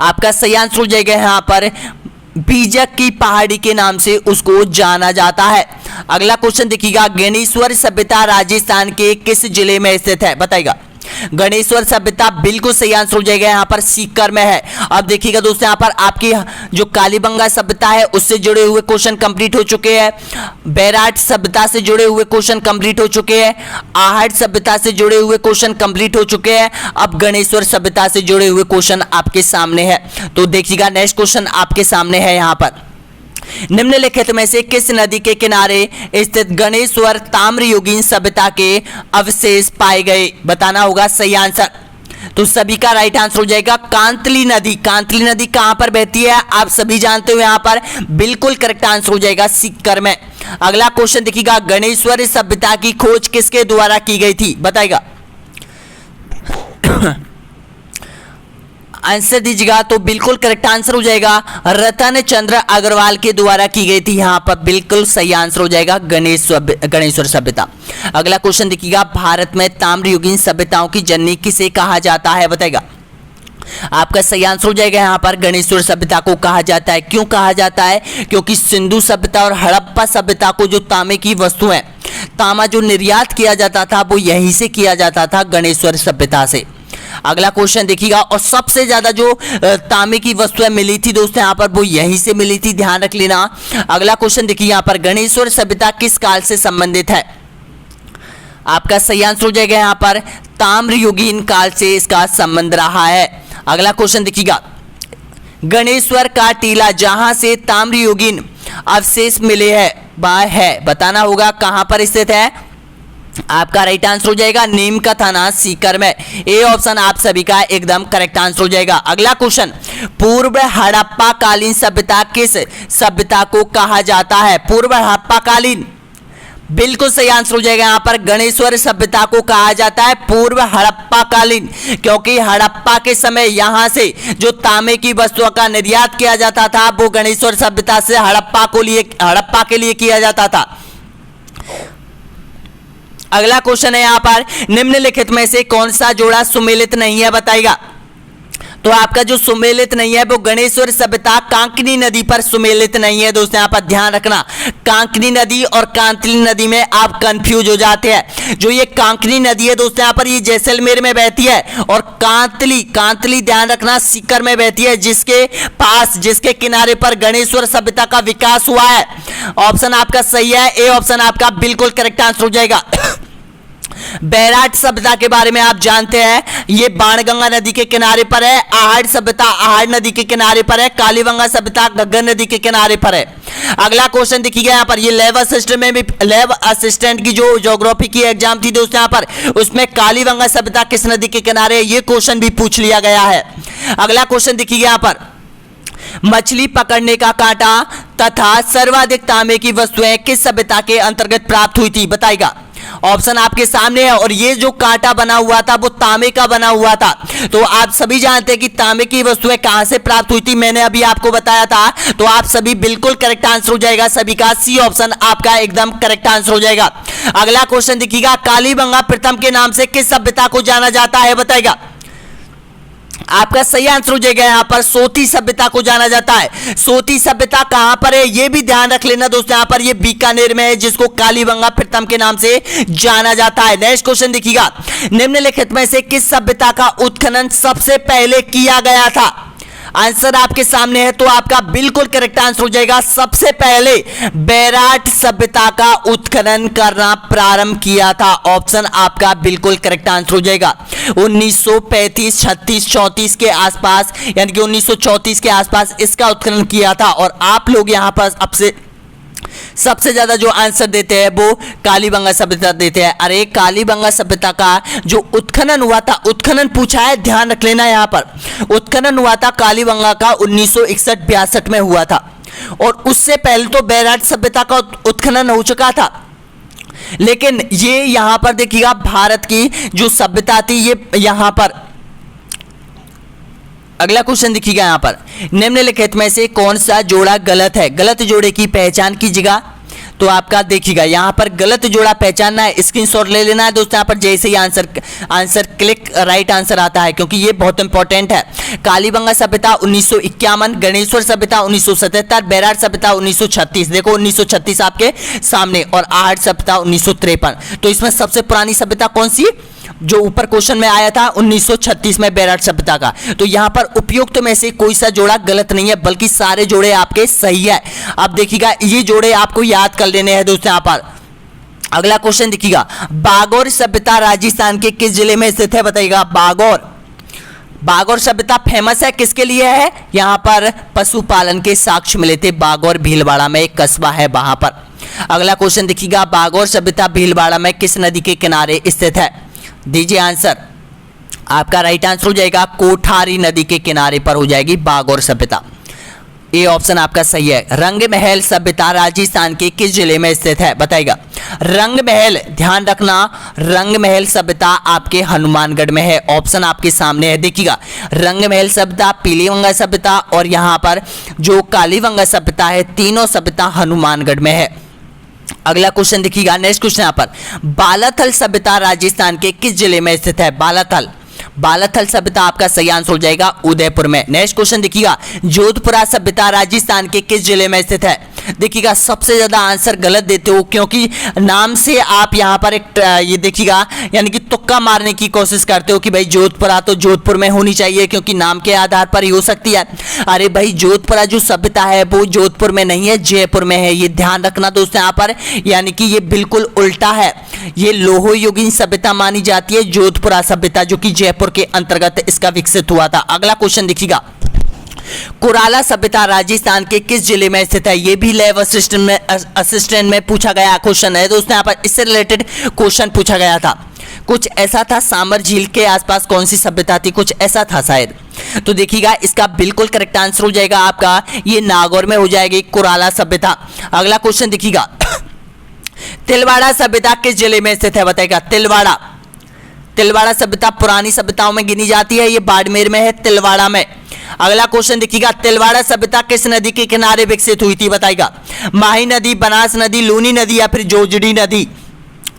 आपका सही आंसर हो जाएगा यहां पर बीजक की पहाड़ी के नाम से उसको जाना जाता है। अगला क्वेश्चन देखिएगा, गणेश्वर सभ्यता राजस्थान के किस जिले में स्थित है बताइएगा। गणेश्वर सभ्यता बिल्कुल सही आंसर हो जाएगा यहाँ पर सीकर में है। अब देखिएगा दोस्तों यहाँ पर आपकी जो कालीबंगा सभ्यता है उससे जुड़े हुए क्वेश्चन कंप्लीट हो चुके हैं, बैराट सभ्यता से जुड़े हुए क्वेश्चन कंप्लीट हो चुके हैं, आहड़ सभ्यता से जुड़े हुए क्वेश्चन कंप्लीट हो चुके हैं। अब गणेश्वर सभ्यता से जुड़े हुए क्वेश्चन आपके सामने है। तो देखिएगा नेक्स्ट क्वेश्चन आपके सामने है यहाँ पर, निम्नलिखित में से किस नदी के किनारे स्थित गणेश्वर ताम्रयुगीन सभ्यता के अवशेष पाए गए, बताना होगा सही आंसर। तो सभी का राइट आंसर हो जाएगा कांतली नदी। कांतली नदी कहां पर बहती है आप सभी जानते हो, यहां पर बिल्कुल करेक्ट आंसर हो जाएगा सीकर में। अगला क्वेश्चन देखिएगा, गणेश्वर सभ्यता की खोज किसके द्वारा की गई थी बताइएगा। आंसर दीजिएगा तो बिल्कुल करेक्ट आंसर हो जाएगा रतन चंद्र अग्रवाल के द्वारा की गई थी। यहां पर बिल्कुल सही आंसर हो जाएगा गणेश्वर सभ्यता। अगला क्वेश्चन देखिएगा, भारत में ताम्रयुगीन सभ्यताओं की जननी किसे कहा जाता है बताइएगा। आपका सही आंसर हो जाएगा यहां पर गणेश्वर सभ्यता को कहा जाता है। क्यों कहा जाता है, क्योंकि सिंधु सभ्यता और हड़प्पा सभ्यता को जो तांबे की वस्तु है, तांबा जो निर्यात किया जाता था वो यहीं से किया जाता था, गणेश्वर सभ्यता से। अगला क्वेश्चन देखिएगा, और सबसे ज्यादा जो तांबे की वस्तुएं मिली थी दोस्तों यहाँ पर वो यहीं से मिली थी, ध्यान रख लेना। अगला क्वेश्चन देखिए यहाँ पर, गणेश्वर सभ्यता किस काल से संबंधित है। आपका सही आंसर हो जाएगा यहाँ पर ताम्रयुगीन काल से इसका संबंध रहा है। अगला क्वेश्चन देखिएगा, गणेश्वर का टीला जहां से ताम्रयुगीन अवशेष मिले हैं है, बताना होगा कहां पर स्थित है। आपका राइट आंसर हो जाएगा नीम का थाना सीकर में। ए ऑप्शन आप सभी का एकदम करेक्ट आंसर हो जाएगा। अगला क्वेश्चन, पूर्व हड़प्पा कालीन सभ्यता किस सभ्यता को कहा जाता है? पूर्व हड़प्पा कालीन, बिल्कुल सही आंसर हो जाएगा यहाँ पर गणेश्वर सभ्यता को कहा जाता है पूर्व हड़प्पा कालीन, क्योंकि हड़प्पा के समय यहां से जो तांबे की वस्तुओं का निर्यात किया जाता था वो गणेश्वर सभ्यता से हड़प्पा के लिए किया जाता था। अगला क्वेश्चन है यहाँ पर, निम्नलिखित में से कौन सा जोड़ा सुमेलित नहीं है, बताइएगा। तो आपका जो सुमेलित नहीं है वो गणेश्वर सभ्यता कांकनी नदी पर सुमेलित नहीं है। दोस्तों यहाँ पर ध्यान रखना, कांकनी नदी और कांतली नदी में आप कंफ्यूज हो जाते हैं। जो ये कांकनी नदी है दोस्तों यहाँ पर ये जैसलमेर में बहती है, और कांतली ध्यान रखना सीकर में बहती है, जिसके किनारे पर गणेश्वर सभ्यता का विकास हुआ है। ऑप्शन आपका सही है, ए ऑप्शन आपका बिल्कुल करेक्ट आंसर हो जाएगा। बैराट सभ्यता के बारे में आप जानते हैं, ये बाणगंगा नदी के किनारे पर है। आहड़ सभ्यता आहड़ नदी के किनारे पर है। कालीबंगा सभ्यता घग्गर नदी के किनारे पर है। अगला क्वेश्चन देखिएगा यहाँ पर, ये लैब असिस्टेंट में भी, लैब असिस्टेंट की जो ज्योग्राफी की एग्जाम थी दोस्तों यहाँ पर, उसमें कालीबंगा सभ्यता किस नदी के किनारे है, ये क्वेश्चन भी पूछ लिया गया है। अगला क्वेश्चन देखिएगा यहाँ पर, मछली पकड़ने का कांटा तथा सर्वाधिक तांबे की वस्तुएं किस सभ्यता के अंतर्गत प्राप्त हुई थी, बताइएगा। ऑप्शन आपके सामने है, और ये जो कांटा बना हुआ था वो तांबे का बना हुआ था। तो आप सभी जानते हैं कि तांबे की वस्तुएं कहां से प्राप्त हुई थी, मैंने अभी आपको बताया था। तो आप सभी बिल्कुल करेक्ट आंसर हो जाएगा, सभी का सी ऑप्शन आपका एकदम करेक्ट आंसर हो जाएगा। अगला क्वेश्चन देखिएगा, कालीबंगा प्रथम के नाम से किस सभ्यता को जाना जाता है, बताइएगा। आपका सही आंसर हो जाएगा यहाँ पर सोती सभ्यता को जाना जाता है। सोती सभ्यता कहां पर है ये भी ध्यान रख लेना दोस्तों, यहाँ पर ये बीकानेर में है, जिसको कालीबंगा प्रथम के नाम से जाना जाता है। नेक्स्ट क्वेश्चन देखिएगा, निम्नलिखित में से किस सभ्यता का उत्खनन सबसे पहले किया गया था? आंसर आपके सामने है, तो आपका बिल्कुल करेक्ट आंसर हो जाएगा, सबसे पहले बैराट सभ्यता का उत्खनन करना प्रारंभ किया था। ऑप्शन आपका बिल्कुल करेक्ट आंसर हो जाएगा। 1935, 36, 34 के आसपास, यानी कि 1934 के आसपास इसका उत्खनन किया था। और आप लोग यहां पर अब सबसे ज्यादा जो आंसर देते हैं वो कालीबंगा सभ्यता देते हैं। अरे कालीबंगा सभ्यता का जो उत्खनन हुआ था, उत्खनन पूछा है, ध्यान रख लेना यहाँ पर। उत्खनन हुआ था कालीबंगा का 1961-62 में हुआ था, और उससे पहले तो बैराट सभ्यता का उत्खनन हो चुका था। लेकिन ये यहाँ पर देखिएगा, भारत की जो सभ्यता थी ये यहाँ पर। अगला क्वेश्चन देखिएगा यहाँ पर, निम्नलिखित में से कौन सा जोड़ा गलत है? गलत जोड़े की पहचान कीजिएगा। तो आपका देखिएगा यहाँ पर गलत जोड़ा पहचानना है, स्क्रीनशॉट ले लेना है दोस्तों। यहाँ पर जैसे ही आंसर क्लिक राइट आंसर आता है, क्योंकि ये बहुत इंपॉर्टेंट है। कालीबंगा सभ्यता 1951, गणेश्वर सभ्यता 1977, बैराट सभ्यता 1936। देखो 1936 आपके सामने, और आहड़ सभ्यता 1953। तो इसमें सबसे पुरानी सभ्यता कौन सी, जो ऊपर क्वेश्चन में आया था 1936 में बैराट सभ्यता का। तो यहां पर उपयुक्त में से कोई सा जोड़ा गलत नहीं है, बल्कि सारे जोड़े आपके सही है। अब देखिएगा ये जोड़े आपको याद कर लेने हैं दोस्तों। यहां पर अगला क्वेश्चन देखिएगा, बागौर सभ्यता राजस्थान के किस जिले में स्थित है, बताइएगा। बागौर सभ्यता फेमस है किसके लिए है? यहां पर पशुपालन के साक्ष्य मिले थे। बागौर भीलवाड़ा में एक कस्बा है वहां पर। अगला क्वेश्चन देखिएगा, बागौर सभ्यता भीलवाड़ा में किस नदी के किनारे स्थित है? दीजिए आंसर। आपका राइट आंसर हो जाएगा कोठारी नदी के किनारे पर हो जाएगी बागौर सभ्यता। ए ऑप्शन आपका सही है। रंगमहल सभ्यता राजस्थान के किस जिले में स्थित है, बताइएगा। रंगमहल, ध्यान रखना, रंगमहल सभ्यता आपके हनुमानगढ़ में है। ऑप्शन आपके सामने है, देखिएगा। रंगमहल सभ्यता, पीलीबंगा सभ्यता और यहां पर जो कालीबंगा सभ्यता है, तीनों सभ्यता हनुमानगढ़ में है। अगला क्वेश्चन देखिएगा, नेक्स्ट क्वेश्चन यहाँ पर, बालाथल सभ्यता राजस्थान के किस जिले में स्थित है? बालाथल सभ्यता आपका सही आंसर हो जाएगा उदयपुर में। नेक्स्ट क्वेश्चन देखिएगा, जोधपुरा सभ्यता राजस्थान के किस जिले में स्थित है? देखिएगा सबसे ज्यादा आंसर गलत देते हो, क्योंकि नाम से आप यहाँ पर एक ये देखिएगा, यानी कि तुक्का मारने की कोशिश करते हो कि भाई जोधपुरा तो जोधपुर में होनी चाहिए, क्योंकि नाम के आधार पर ही हो सकती है। अरे भाई जोधपुरा जो सभ्यता है वो जोधपुर में नहीं है, जयपुर में है। ये ध्यान रखना दोस्तों यहाँ पर, यानी कि ये बिल्कुल उल्टा है। ये लोहो युगीन सभ्यता मानी जाती है जोधपुरा सभ्यता, जो कि जयपुर के अंतर्गत इसका विकसित हुआ था। अगला क्वेश्चन देखिएगा, कुराला सभ्यता राजस्थान के किस जिले में स्थित है? ये भी लैब असिस्टेंट में पूछा गया क्वेश्चन है दोस्तों। यहाँ पर इससे रिलेटेड क्वेश्चन पूछा गया था। कुछ ऐसा था, सामर झील के आसपास कौन सी सभ्यता थी, कुछ ऐसा था शायद। तो देखिएगा इसका बिल्कुल करेक्ट आंसर हो जाएगा आपका ये नागौर में हो जाएगी कुराला सभ्यता। अगला क्वेश्चन देखिएगा तिलवाड़ा सभ्यता किस जिले में स्थित है? बताएगा तिलवाड़ा सभ्यता पुरानी सभ्यताओं में गिनी जाती है, ये बाड़मेर में है, तिलवाड़ा में। अगला क्वेश्चन देखिएगा तिलवाड़ा सभ्यता किस नदी के किनारे विकसित हुई थी? बताएगा माही नदी, बनास नदी, लूनी नदी या फिर जोजड़ी नदी।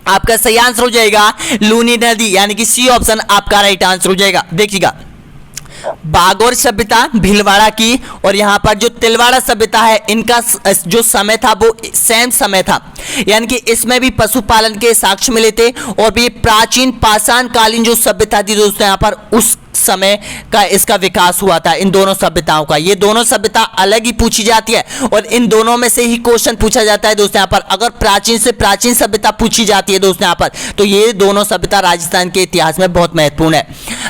आपका सही आंसर हो जाएगा लूनी नदी, यानी कि सी ऑप्शन आपका राइट आंसर हो जाएगा। देखिएगा बागौर सभ्यता भीलवाड़ा की और यहाँ पर जो तिलवाड़ा सभ्यता है इनका जो समय था वो सेम समय था, यानी कि इसमें भी पशुपालन के साक्ष्य मिले थे और भी प्राचीन पाषाण कालीन जो सभ्यता थी दोस्तों यहाँ पर उस समय का इसका विकास हुआ था इन दोनों सभ्यताओं का। ये दोनों सभ्यता अलग ही पूछी जाती है और इन दोनों में से ही क्वेश्चन पूछा जाता है दोस्तों यहाँ पर। अगर प्राचीन से प्राचीन सभ्यता पूछी जाती है दोस्तों यहाँ पर तो ये दोनों सभ्यता राजस्थान के इतिहास में बहुत महत्वपूर्ण है।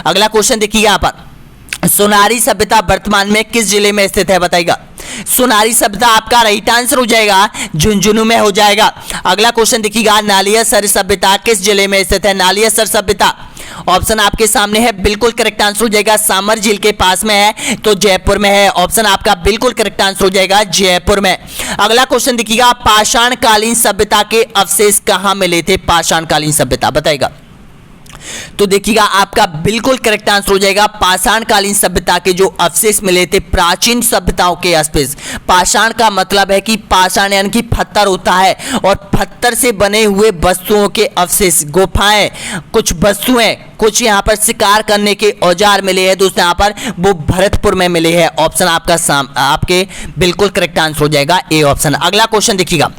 अगला क्वेश्चन देखिए यहाँ पर सोनारी सभ्यता वर्तमान में किस जिले में स्थित है? बताइएगा सोनारी सभ्यता आपका राइट आंसर हो जाएगा झुंझुनू में हो जाएगा। अगला क्वेश्चन देखिएगा नालियासर सभ्यता किस जिले में स्थित है? नालियासर सभ्यता ऑप्शन आपके सामने है, बिल्कुल करेक्ट आंसर हो जाएगा सामर झील के पास में है तो जयपुर में है। ऑप्शन आपका बिल्कुल करेक्ट आंसर हो जाएगा जयपुर में। अगला क्वेश्चन देखिएगा पाषाण कालीन सभ्यता के अवशेष कहां मिले थे? पाषाण कालीन सभ्यता बताएगा। तो देखिएगा आपका बिल्कुल करेक्ट आंसर हो जाएगा पाषाण कालीन सभ्यता के जो अवशेष मिले थे प्राचीन सभ्यताओं के अवशेष। पाषाण का मतलब है कि पाषाण यानी कि पत्थर होता है और पत्थर से बने हुए वस्तुओं के अवशेष, गुफाएं, कुछ वस्तुएं, कुछ यहाँ पर शिकार करने के औजार मिले हैं दोस्तों यहाँ पर, वो भरतपुर में मिले हैं। ऑप्शन आपका आपके बिल्कुल करेक्ट आंसर हो जाएगा ए ऑप्शन। अगला क्वेश्चन देखिएगा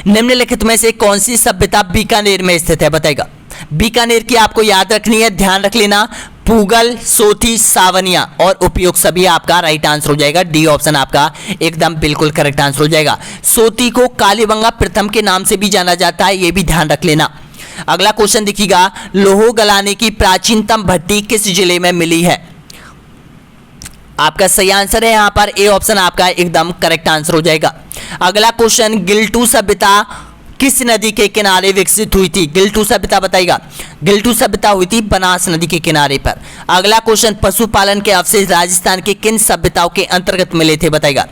निम्नलिखित में से कौन सी सभ्यता बीकानेर में स्थित है? बताएगा बीकानेर की आपको याद रखनी है, ध्यान रख लेना। पूगल, सोथी, सावनिया और उपयोग सभी आपका राइट आंसर हो जाएगा। डी ऑप्शन आपका एकदम बिल्कुल करेक्ट आंसर हो जाएगा। सोती को कालीबंगा प्रथम के नाम से भी जाना जाता है, ये भी ध्यान रख लेना। अगला क्वेश्चन देखिएगा लोहो गलाने की प्राचीनतम भट्टी किस जिले में मिली है? आपका सही आंसर है यहाँ पर ए ऑप्शन आपका एकदम करेक्ट आंसर हो जाएगा। अगला क्वेश्चन गिल्टू सभ्यता किस नदी के किनारे विकसित हुई थी? गिल्टू सभ्यता बताइएगा। गिल्टू सभ्यता हुई थी बनास नदी के किनारे पर। अगला क्वेश्चन पशुपालन के अवशेष राजस्थान के किन सभ्यताओं के अंतर्गत मिले थे? बताइएगा।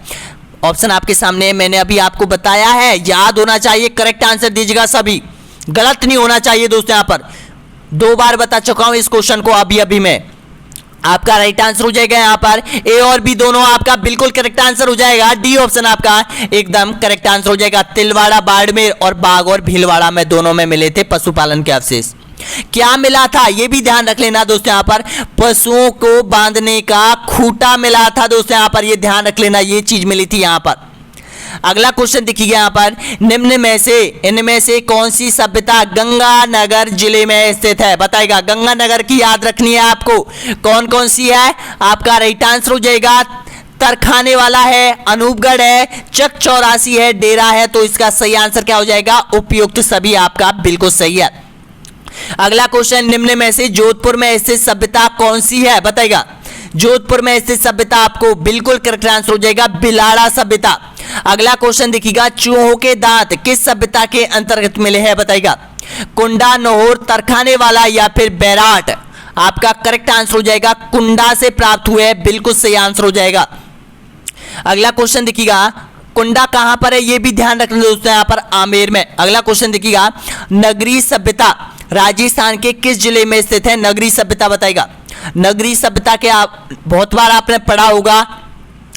ऑप्शन आपके सामने, मैंने अभी आपको बताया है, याद होना चाहिए, करेक्ट आंसर दीजिएगा, सभी गलत नहीं होना चाहिए दोस्तों। यहाँ पर 2 बार बता चुका हूं इस क्वेश्चन को अभी मैं। आपका राइट आंसर हो जाएगा यहाँ पर ए और बी दोनों आपका बिल्कुल करेक्ट आंसर हो जाएगा। डी ऑप्शन आपका एकदम करेक्ट आंसर हो जाएगा। तिलवाड़ा, बाड़मेर और बागौर भीलवाड़ा में दोनों में मिले थे पशुपालन के अवशेष। क्या मिला था ये भी ध्यान रख लेना दोस्तों। यहाँ पर पशुओं को बांधने का खूंटा मिला था दोस्तों, यहाँ पर ये ध्यान रख लेना, ये चीज मिली थी यहाँ पर। अगला क्वेश्चन देखिए यहाँ पर निम्न में से इनमें से कौन सी सभ्यता गंगानगर जिले में स्थित है? बताएगा। गंगानगर की याद रखनी है आपको, कौन कौन सी है? आपका राइट आंसर हो जाएगा तरखाने वाला है, अनूपगढ़ है, चक 84 है, डेरा है। तो इसका सही आंसर क्या हो जाएगा? उपयुक्त सभी आपका बिल्कुल सही है। अगला क्वेश्चन निम्न में से जोधपुर में स्थित सभ्यता कौन सी है? बताएगा। जोधपुर में स्थित सभ्यता आपको बिल्कुल करेक्ट आंसर हो जाएगा बिलाड़ा सभ्यता। अगला क्वेश्चन देखिएगा चूहों के दांत किस सभ्यता के अंतर्गत मिले हैं? बताइएगा। कुंडा, नोहर, तरखाने वाला या फिर बैराट। आपका करेक्ट आंसर हो जाएगा कुंडा से प्राप्त हुए, बिल्कुल सही आंसर हो जाएगा। अगला क्वेश्चन देखिएगा कुंडा कहां पर है ये भी ध्यान रखना दोस्तों, यहां पर आमेर में। अगला क्वेश्चन देखिएगा नगरी सभ्यता राजस्थान के किस जिले में स्थित है? नगरी सभ्यता बताइएगा। नगरी सभ्यता के आप बहुत बार आपने पढ़ा होगा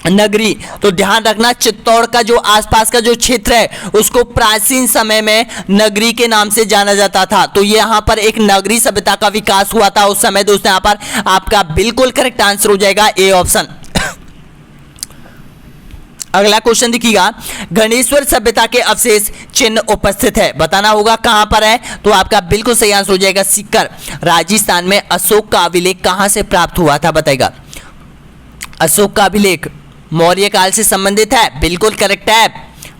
नगरी, तो ध्यान रखना चित्तौड़ का जो आसपास का जो क्षेत्र है उसको प्राचीन समय में नगरी के नाम से जाना जाता था। तो ये यहाँ पर एक नगरी सभ्यता का विकास हुआ था उस समय दोस्तों। यहाँ पर आपका बिल्कुल करेक्ट आंसर हो जाएगा ए ऑप्शन। अगला क्वेश्चन देखिएगा गणेश्वर सभ्यता के अवशेष चिन्ह उपस्थित है, बताना होगा कहां पर है। तो आपका बिल्कुल सही आंसर हो जाएगा सीकर। राजस्थान में अशोक का अभिलेख कहां से प्राप्त हुआ था? बताएगा। अशोक का अभिलेख मौर्य काल से संबंधित है, बिल्कुल करेक्ट है।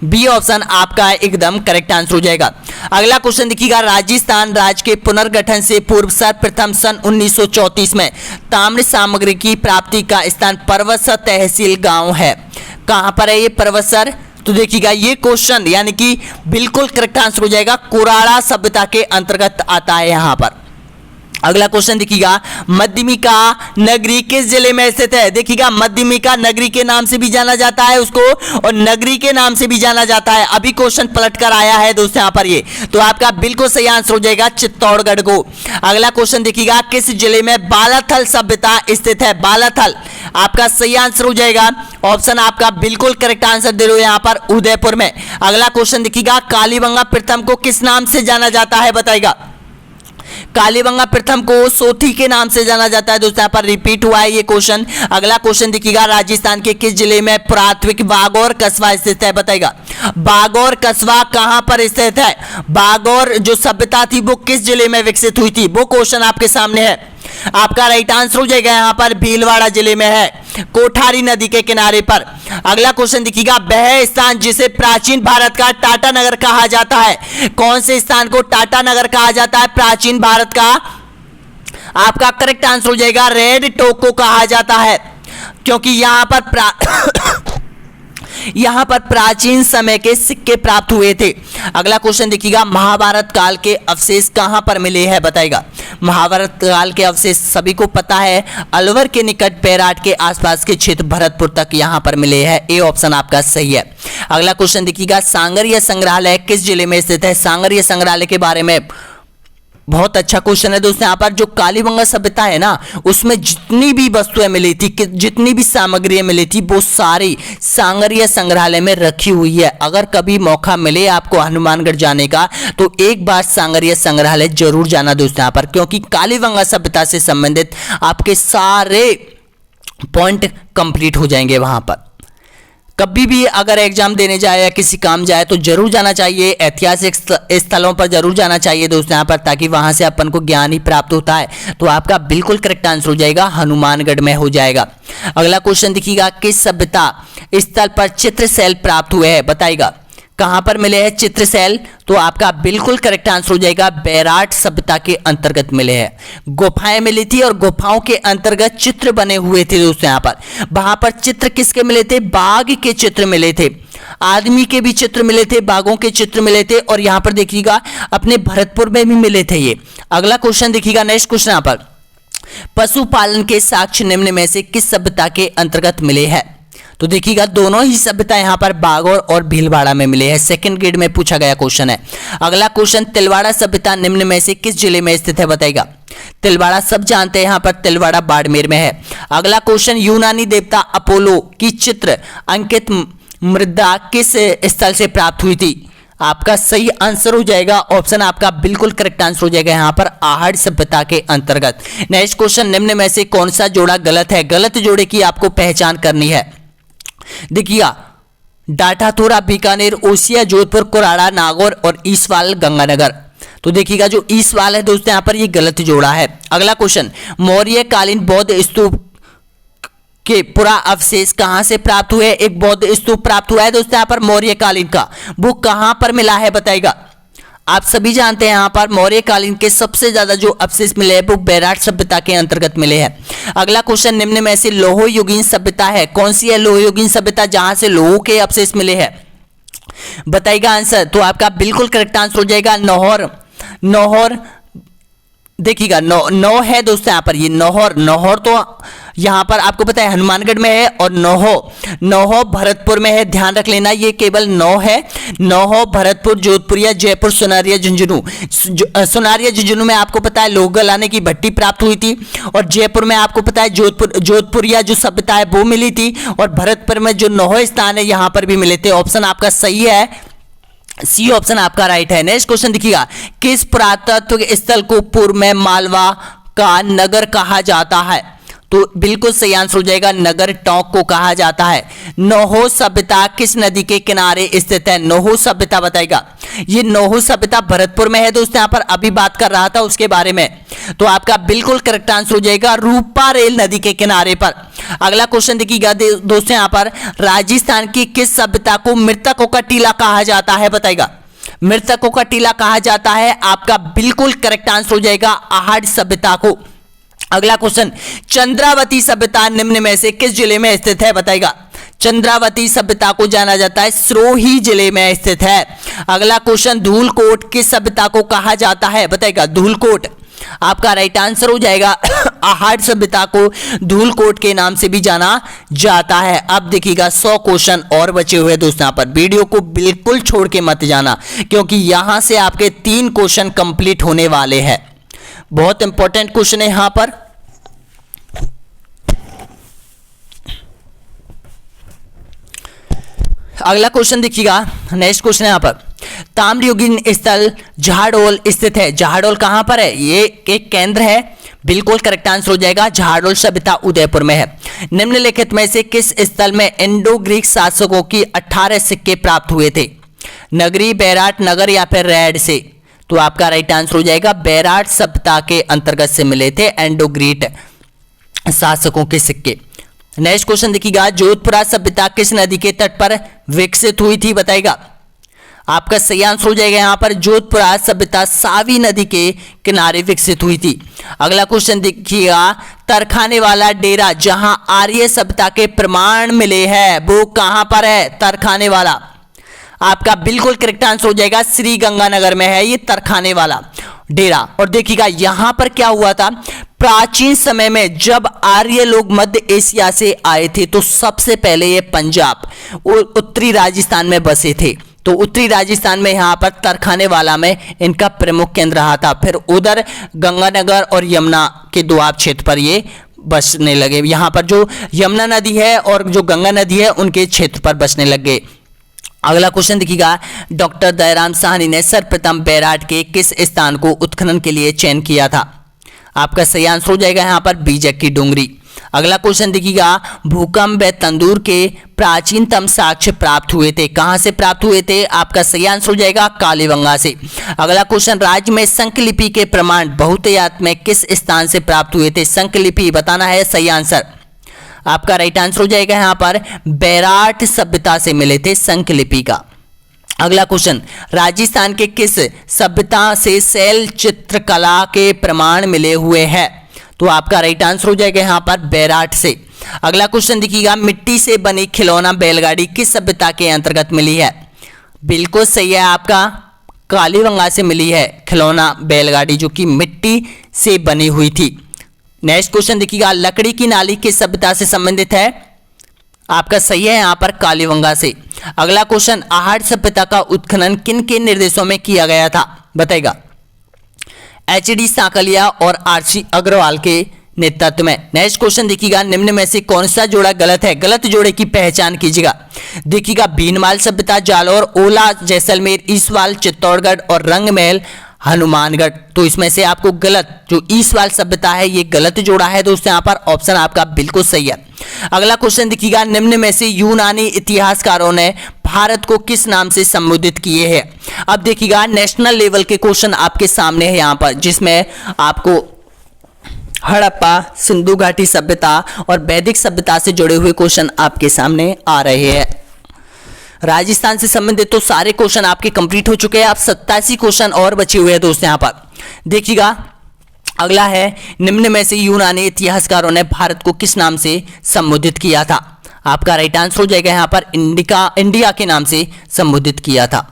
बी ऑप्शन आपका एकदम करेक्ट आंसर हो जाएगा। अगला क्वेश्चन देखिएगा, राजस्थान राज्य के पुनर्गठन से पूर्व सर्वप्रथम सन 1934 में ताम्र सामग्री की प्राप्ति का स्थान परवसर तहसील गांव है। कहां पर है ये परवसर? तो देखिएगा ये क्वेश्चन यानी कि बिल्कुल करेक्ट आंसर हो जाएगा, कोराड़ा सभ्यता के अंतर्गत आता है यहां पर। अगला क्वेश्चन देखिएगा, मध्यमिका नगरी किस जिले में स्थित है? देखिएगा मध्यमिका नगरी के नाम से भी जाना जाता है उसको, और नगरी के नाम से भी जाना जाता है। अभी क्वेश्चन पलट कर आया है दोस्तों यहाँ पर ये, तो आपका बिल्कुल सही आंसर हो जाएगा चित्तौड़गढ़ को। अगला क्वेश्चन देखिएगा, किस जिले में बालाथल सभ्यता स्थित है? बालाथल आपका सही आंसर हो जाएगा, ऑप्शन आपका बिल्कुल करेक्ट आंसर दे रहे हो यहाँ पर, उदयपुर में। अगला क्वेश्चन देखिएगा, कालीबंगा प्रथम को किस नाम से जाना जाता है बताइएगा? कालीबंगा प्रथम को सोथी के नाम से जाना जाता है दोस्तों, यहाँ पर रिपीट हुआ है ये क्वेश्चन। अगला क्वेश्चन देखिएगा, राजस्थान के किस जिले में प्राथमिक बागौर कस्बा स्थित है बताइएगा? बागौर कस्बा कहां पर स्थित है? बागौर जो सभ्यता थी वो किस जिले में विकसित हुई थी, वो क्वेश्चन आपके सामने है। आपका राइट आंसर हो जाएगा यहाँ पर भीलवाड़ा जिले में है, कोठारी नदी के किनारे पर। अगला क्वेश्चन देखिएगा, वह स्थान जिसे प्राचीन भारत का टाटा नगर कहा जाता है, कौन से स्थान को टाटा नगर कहा जाता है प्राचीन भारत का? आपका करेक्ट आंसर हो जाएगा रेड टोक को कहा जाता है, क्योंकि यहां पर प्राचीन समय के सिक्के प्राप्त हुए थे। अगला क्वेश्चन देखिएगा, महाभारत काल के अवशेष कहां पर मिले हैं बताइएगा? महाभारत काल के अवशेष सभी को पता है, अलवर के निकट बैराट के आसपास के क्षेत्र भरतपुर तक यहां पर मिले हैं, ए ऑप्शन आपका सही है। अगला क्वेश्चन देखिएगा, सांगरिया संग्रहालय किस जिले में स्थित है? सांगरिया संग्रहालय के बारे में बहुत अच्छा क्वेश्चन है दोस्तों। यहाँ पर जो कालीबंगा सभ्यता है ना, उसमें जितनी भी वस्तुएं मिली थी, जितनी भी सामग्रियां मिली थी, वो सारी सांगरिया संग्रहालय में रखी हुई है। अगर कभी मौका मिले आपको हनुमानगढ़ जाने का, तो एक बार सांगरिया संग्रहालय जरूर जाना दोस्तों यहाँ पर, क्योंकि कालीबंगा सभ्यता से संबंधित आपके सारे पॉइंट कंप्लीट हो जाएंगे वहां पर। कभी भी अगर एग्जाम देने जाए या किसी काम जाए तो जरूर जाना चाहिए, ऐतिहासिक स्थलों पर जरूर जाना चाहिए दोस्तों यहाँ पर, ताकि वहां से अपन को ज्ञान ही प्राप्त होता है। तो आपका बिल्कुल करेक्ट आंसर हो जाएगा हनुमानगढ़ में हो जाएगा। अगला क्वेश्चन देखिएगा, किस सभ्यता स्थल पर चित्रशैल प्राप्त हुए हैं बताइएगा? कहां पर मिले हैं चित्रशैल? तो आपका बिल्कुल करेक्ट आंसर हो जाएगा बैराट सभ्यता के अंतर्गत मिले हैं। गुफाएं मिली थी और गुफाओं के अंतर्गत चित्र बने हुए थे दोस्तों यहाँ पर। वहां पर चित्र किसके मिले थे? बाघ के चित्र मिले थे, आदमी के भी चित्र मिले थे, बाघों के चित्र मिले थे, और यहाँ पर देखिएगा अपने भरतपुर में भी मिले थे ये। अगला क्वेश्चन देखिएगा, नेक्स्ट क्वेश्चन यहाँ पर, पशुपालन के साक्ष्य निम्न में से किस सभ्यता के अंतर्गत मिले हैं? तो देखिएगा दोनों ही सभ्यता यहाँ पर बागौर और भीलवाड़ा में मिले हैं, सेकंड ग्रेड में पूछा गया क्वेश्चन है। अगला क्वेश्चन, तिलवाड़ा सभ्यता निम्न में से किस जिले में स्थित है बताइएगा? तिलवाड़ा सब जानते हैं यहाँ पर, तिलवाड़ा बाड़मेर में है। अगला क्वेश्चन, यूनानी देवता अपोलो की चित्र अंकित मृदा किस स्थल से प्राप्त हुई थी? आपका सही आंसर हो जाएगा, ऑप्शन आपका बिल्कुल करेक्ट आंसर हो जाएगा यहाँ पर आहड़ सभ्यता के अंतर्गत। नेक्स्ट क्वेश्चन, निम्न में से कौन सा जोड़ा गलत है? गलत जोड़े की आपको पहचान करनी है। देखिएगा, डाठाथोरा, बीकानेर, ओसिया, जोधपुर, कोराड़ा, नागौर और ईसवाल, गंगानगर। तो देखिएगा जो ईसवाल है दोस्तों यहाँ पर ये गलत जोड़ा है। अगला क्वेश्चन, मौर्य कालीन बौद्ध स्तूप के पुरा अवशेष कहां से प्राप्त हुए? एक बौद्ध स्तूप प्राप्त हुआ है दोस्तों यहाँ पर मौर्य कालीन का, वो कहां पर मिला है बताइएगा? आप सभी जानते हैं यहाँ पर मौर्य कालीन के सबसे ज्यादा जो अवशेष मिले हैं वो बैराट सभ्यता के अंतर्गत मिले हैं। अगला क्वेश्चन, निम्न में से लोह युगीन सभ्यता है, कौन सी है लोह युगीन सभ्यता जहां से लोह के अवशेष मिले हैं? बताइएगा आंसर। तो आपका बिल्कुल करेक्ट आंसर हो जाएगा नौहर। नौहर देखिएगा नौ है दोस्तों यहाँ पर, ये नौहर तो यहाँ पर आपको पता है हनुमानगढ़ में है, और नौहो भरतपुर में है। ध्यान रख लेना, ये केवल 9 है। नौहो, भरतपुर, जोधपुरिया, जयपुर, सोनारिया, झुंझुनू। सोनारिया झुंझुनू में आपको पता है लोह गलाने की भट्टी प्राप्त हुई थी, और जयपुर में आपको पता है जोधपुरिया जो सभ्यता है वो मिली थी, और भरतपुर में जो नौहो स्थान है यहाँ पर भी मिले थे। ऑप्शन आपका सही है, सी ऑप्शन आपका राइट है। नेक्स्ट क्वेश्चन देखिएगा, किस पुरातत्व स्थल को पूर्व में मालवा का नगर कहा जाता है? तो बिल्कुल सही आंसर हो जाएगा नगर टोंक को कहा जाता है। नौहो सभ्यता किस नदी के किनारे स्थित है? नौहो सभ्यता बताएगा। ये नौहो सभ्यता भरतपुर में है दोस्तों, यहाँ पर अभी बात कर रहा था उसके बारे में। तो आपका बिल्कुल करेक्ट आंसर हो जाएगा रूपा रेल नदी के किनारे पर। अगला क्वेश्चन देखिएगा दोस्तों, यहाँ पर राजस्थान की किस सभ्यता को मृतकों का टीला कहा जाता है? बताएगा, मृतकों का टीला कहा जाता है। आपका बिल्कुल करेक्ट आंसर हो जाएगा आहट सभ्यता को। अगला क्वेश्चन, चंद्रावती सभ्यता निम्न में से किस जिले में स्थित है? बताएगा, चंद्रावती सभ्यता को जाना जाता है सिरोही जिले में स्थित है। अगला क्वेश्चन, धूलकोट किस सभ्यता को कहा जाता है? बताएगा, धूलकोट। आपका राइट आंसर हो जाएगा आहट सभ्यता को धूलकोट के नाम से भी जाना जाता है। अब देखिएगा 100 क्वेश्चन और बचे हुए दोस्तों, यहाँ पर वीडियो को बिल्कुल छोड़ के मत जाना, क्योंकि यहां से आपके 3 क्वेश्चन कंप्लीट होने वाले हैं। बहुत इंपॉर्टेंट क्वेश्चन है यहां पर। अगला क्वेश्चन देखिएगा, नेक्स्ट क्वेश्चन है यहाँ पर, ताम्रयुगीन स्थल झाड़ोल स्थित है। झाड़ोल कहां पर है? ये एक केंद्र है। बिल्कुल करेक्ट आंसर हो जाएगा, झाड़ोल सभ्यता उदयपुर में है। निम्नलिखित में से किस स्थल में इंडो ग्रीक शासकों की 18 सिक्के प्राप्त हुए थे? नगरी, बैराट नगर या फिर रेड से? तो आपका राइट आंसर हो जाएगा बैराट सभ्यता के अंतर्गत से मिले थे इंडो ग्रीक शासकों के सिक्के। नेक्स्ट क्वेश्चन देखिएगा, जोधपुरा सभ्यता किस नदी के तट पर विकसित हुई थी? बताएगा, आपका सही आंसर हो जाएगा यहाँ पर जोधपुरा सभ्यता सावी नदी के किनारे विकसित हुई थी। अगला क्वेश्चन देखिएगा, तरखाने वाला डेरा जहां आर्य सभ्यता के प्रमाण मिले हैं वो कहां पर है? तरखाने वाला। आपका बिल्कुल करेक्ट आंसर हो जाएगा श्री गंगानगर में है ये तरखाने वाला डेरा। और देखिएगा यहां पर क्या हुआ था, प्राचीन समय में जब आर्य लोग मध्य एशिया से आए थे तो सबसे पहले ये पंजाब और उत्तरी राजस्थान में बसे थे। तो उत्तरी राजस्थान में यहाँ पर तरखाने वाला में इनका प्रमुख केंद्र रहा था। फिर उधर गंगानगर और यमुना के दोआब क्षेत्र पर ये बसने लगे। यहाँ पर जो यमुना नदी है और जो गंगा नदी है उनके क्षेत्र पर बसने लग गए। अगला क्वेश्चन देखिएगा, डॉक्टर दयाराम साहनी ने सर्वप्रथम बैराट के किस स्थान को उत्खनन के लिए चयन किया था? आपका सही आंसर हो जाएगा यहाँ पर बीजक की डूंगरी। अगला क्वेश्चन देखिएगा, भूकंप व तंदूर के प्राचीनतम साक्ष्य प्राप्त हुए थे, कहां से प्राप्त हुए थे? आपका सही आंसर हो जाएगा कालीबंगा से। अगला क्वेश्चन, राज्य में संकलिपि के प्रमाण बहुतायत में किस स्थान से प्राप्त हुए थे? संकलिपि बताना है सही आंसर। आपका राइट आंसर हो जाएगा यहाँ पर बैराट सभ्यता से मिले थे संकलिपि का। अगला क्वेश्चन, राजस्थान के किस सभ्यता से शैल चित्रकला के प्रमाण मिले हुए हैं? तो आपका राइट आंसर हो जाएगा यहाँ पर बैराट से। अगला क्वेश्चन देखिएगा, मिट्टी से बनी खिलौना बैलगाड़ी किस सभ्यता के अंतर्गत मिली है? बिल्कुल सही है, आपका कालीबंगा से मिली है खिलौना बैलगाड़ी जो कि मिट्टी से बनी हुई थी। नेक्स्ट क्वेश्चन देखिएगा, लकड़ी की नाली किस सभ्यता से संबंधित है? आपका सही है यहाँ पर कालीबंगा से। अगला क्वेश्चन, आहट सभ्यता का उत्खनन किन के निर्देशों में किया गया था? बताएगा, एच.डी. साकलिया और आर.सी. अग्रवाल के नेतृत्व में। नेक्स्ट क्वेश्चन देखिएगा, निम्न में से कौन सा जोड़ा गलत है? गलत जोड़े की पहचान कीजिएगा। देखिएगा, भीनमाल सभ्यता जालौर, ओला जैसलमेर, ईसवाल चित्तौड़गढ़ और रंगमहल हनुमानगढ़। तो इसमें से आपको गलत जो ईसवाल सभ्यता है ये गलत जोड़ा है दोस्तों, यहाँ पर ऑप्शन आपका बिल्कुल सही है। अगला क्वेश्चन देखिएगा, निम्न में से यूनानी इतिहासकारों ने भारत को किस नाम से संबोधित किए हैं? अब देखिएगा नेशनल लेवल के क्वेश्चन आपके सामने है यहाँ पर, जिसमें आपको हड़प्पा, सिंधु घाटी सभ्यता और वैदिक सभ्यता से जुड़े हुए क्वेश्चन आपके सामने आ रहे हैं। राजस्थान से संबंधित तो सारे क्वेश्चन आपके कंप्लीट हो चुके हैं। आप 87 क्वेश्चन और बचे हुए हैं दोस्तों यहाँ पर। देखिएगा अगला है, निम्न में से यूनानी इतिहासकारों ने भारत को किस नाम से संबोधित किया था? आपका राइट आंसर हो जाएगा यहाँ पर इंडिया के नाम से संबोधित किया था।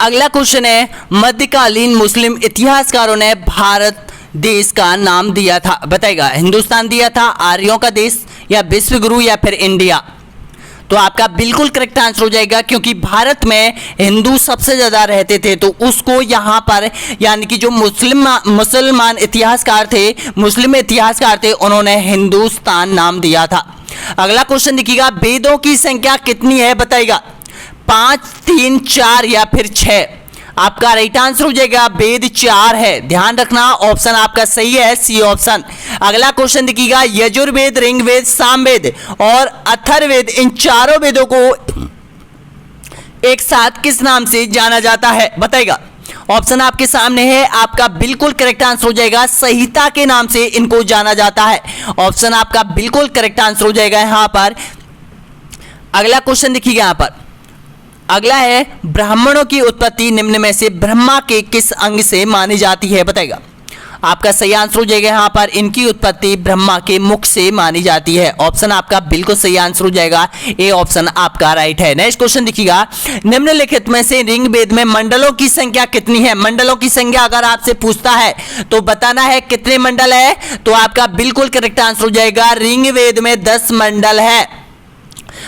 अगला क्वेश्चन है, मध्यकालीन मुस्लिम इतिहासकारों ने भारत देश का नाम दिया था? बताएगा, हिंदुस्तान दिया था, आर्यों का देश या विश्व गुरु या फिर इंडिया? तो आपका बिल्कुल करेक्ट आंसर हो जाएगा, क्योंकि भारत में हिंदू सबसे ज्यादा रहते थे तो उसको यहाँ पर यानी कि जो मुसलमान इतिहासकार थे, मुस्लिम इतिहासकार थे, उन्होंने हिंदुस्तान नाम दिया था। अगला क्वेश्चन देखिएगा, वेदों की संख्या कितनी है? बताएगा, 5, 3, 4 या फिर 6? आपका राइट आंसर हो जाएगा वेद 4 है। ध्यान रखना ऑप्शन आपका सही है, सी ऑप्शन। अगला क्वेश्चन देखिएगा, यजुर्वेद, ऋग्वेद, सामवेद और अथर्ववेद, इन चारों वेदों को एक साथ किस नाम से जाना जाता है? बताएगा, ऑप्शन आपके सामने है, आपका बिल्कुल करेक्ट आंसर हो जाएगा संहिता के नाम से इनको जाना जाता है। ऑप्शन आपका बिल्कुल करेक्ट आंसर हो जाएगा यहां पर। अगला क्वेश्चन देखिएगा यहां पर, अगला है ब्राह्मणों की उत्पत्ति निम्न में से ब्रह्मा के किस अंग से मानी जाती है, बताएगा। आपका सही आंसर हो जाएगा यहां पर, इनकी उत्पत्ति ब्रह्मा के मुख से मानी जाती है। ऑप्शन आपका बिल्कुल सही आंसर हो जाएगा, ए ऑप्शन आपका राइट है। नेक्स्ट क्वेश्चन देखिएगा, निम्नलिखित में से ऋग्वेद में मंडलों की संख्या कितनी है। मंडलों की संख्या अगर आपसे पूछता है तो बताना है कितने मंडल है, तो आपका बिल्कुल करेक्ट आंसर हो जाएगा ऋग्वेद में 10 मंडल है।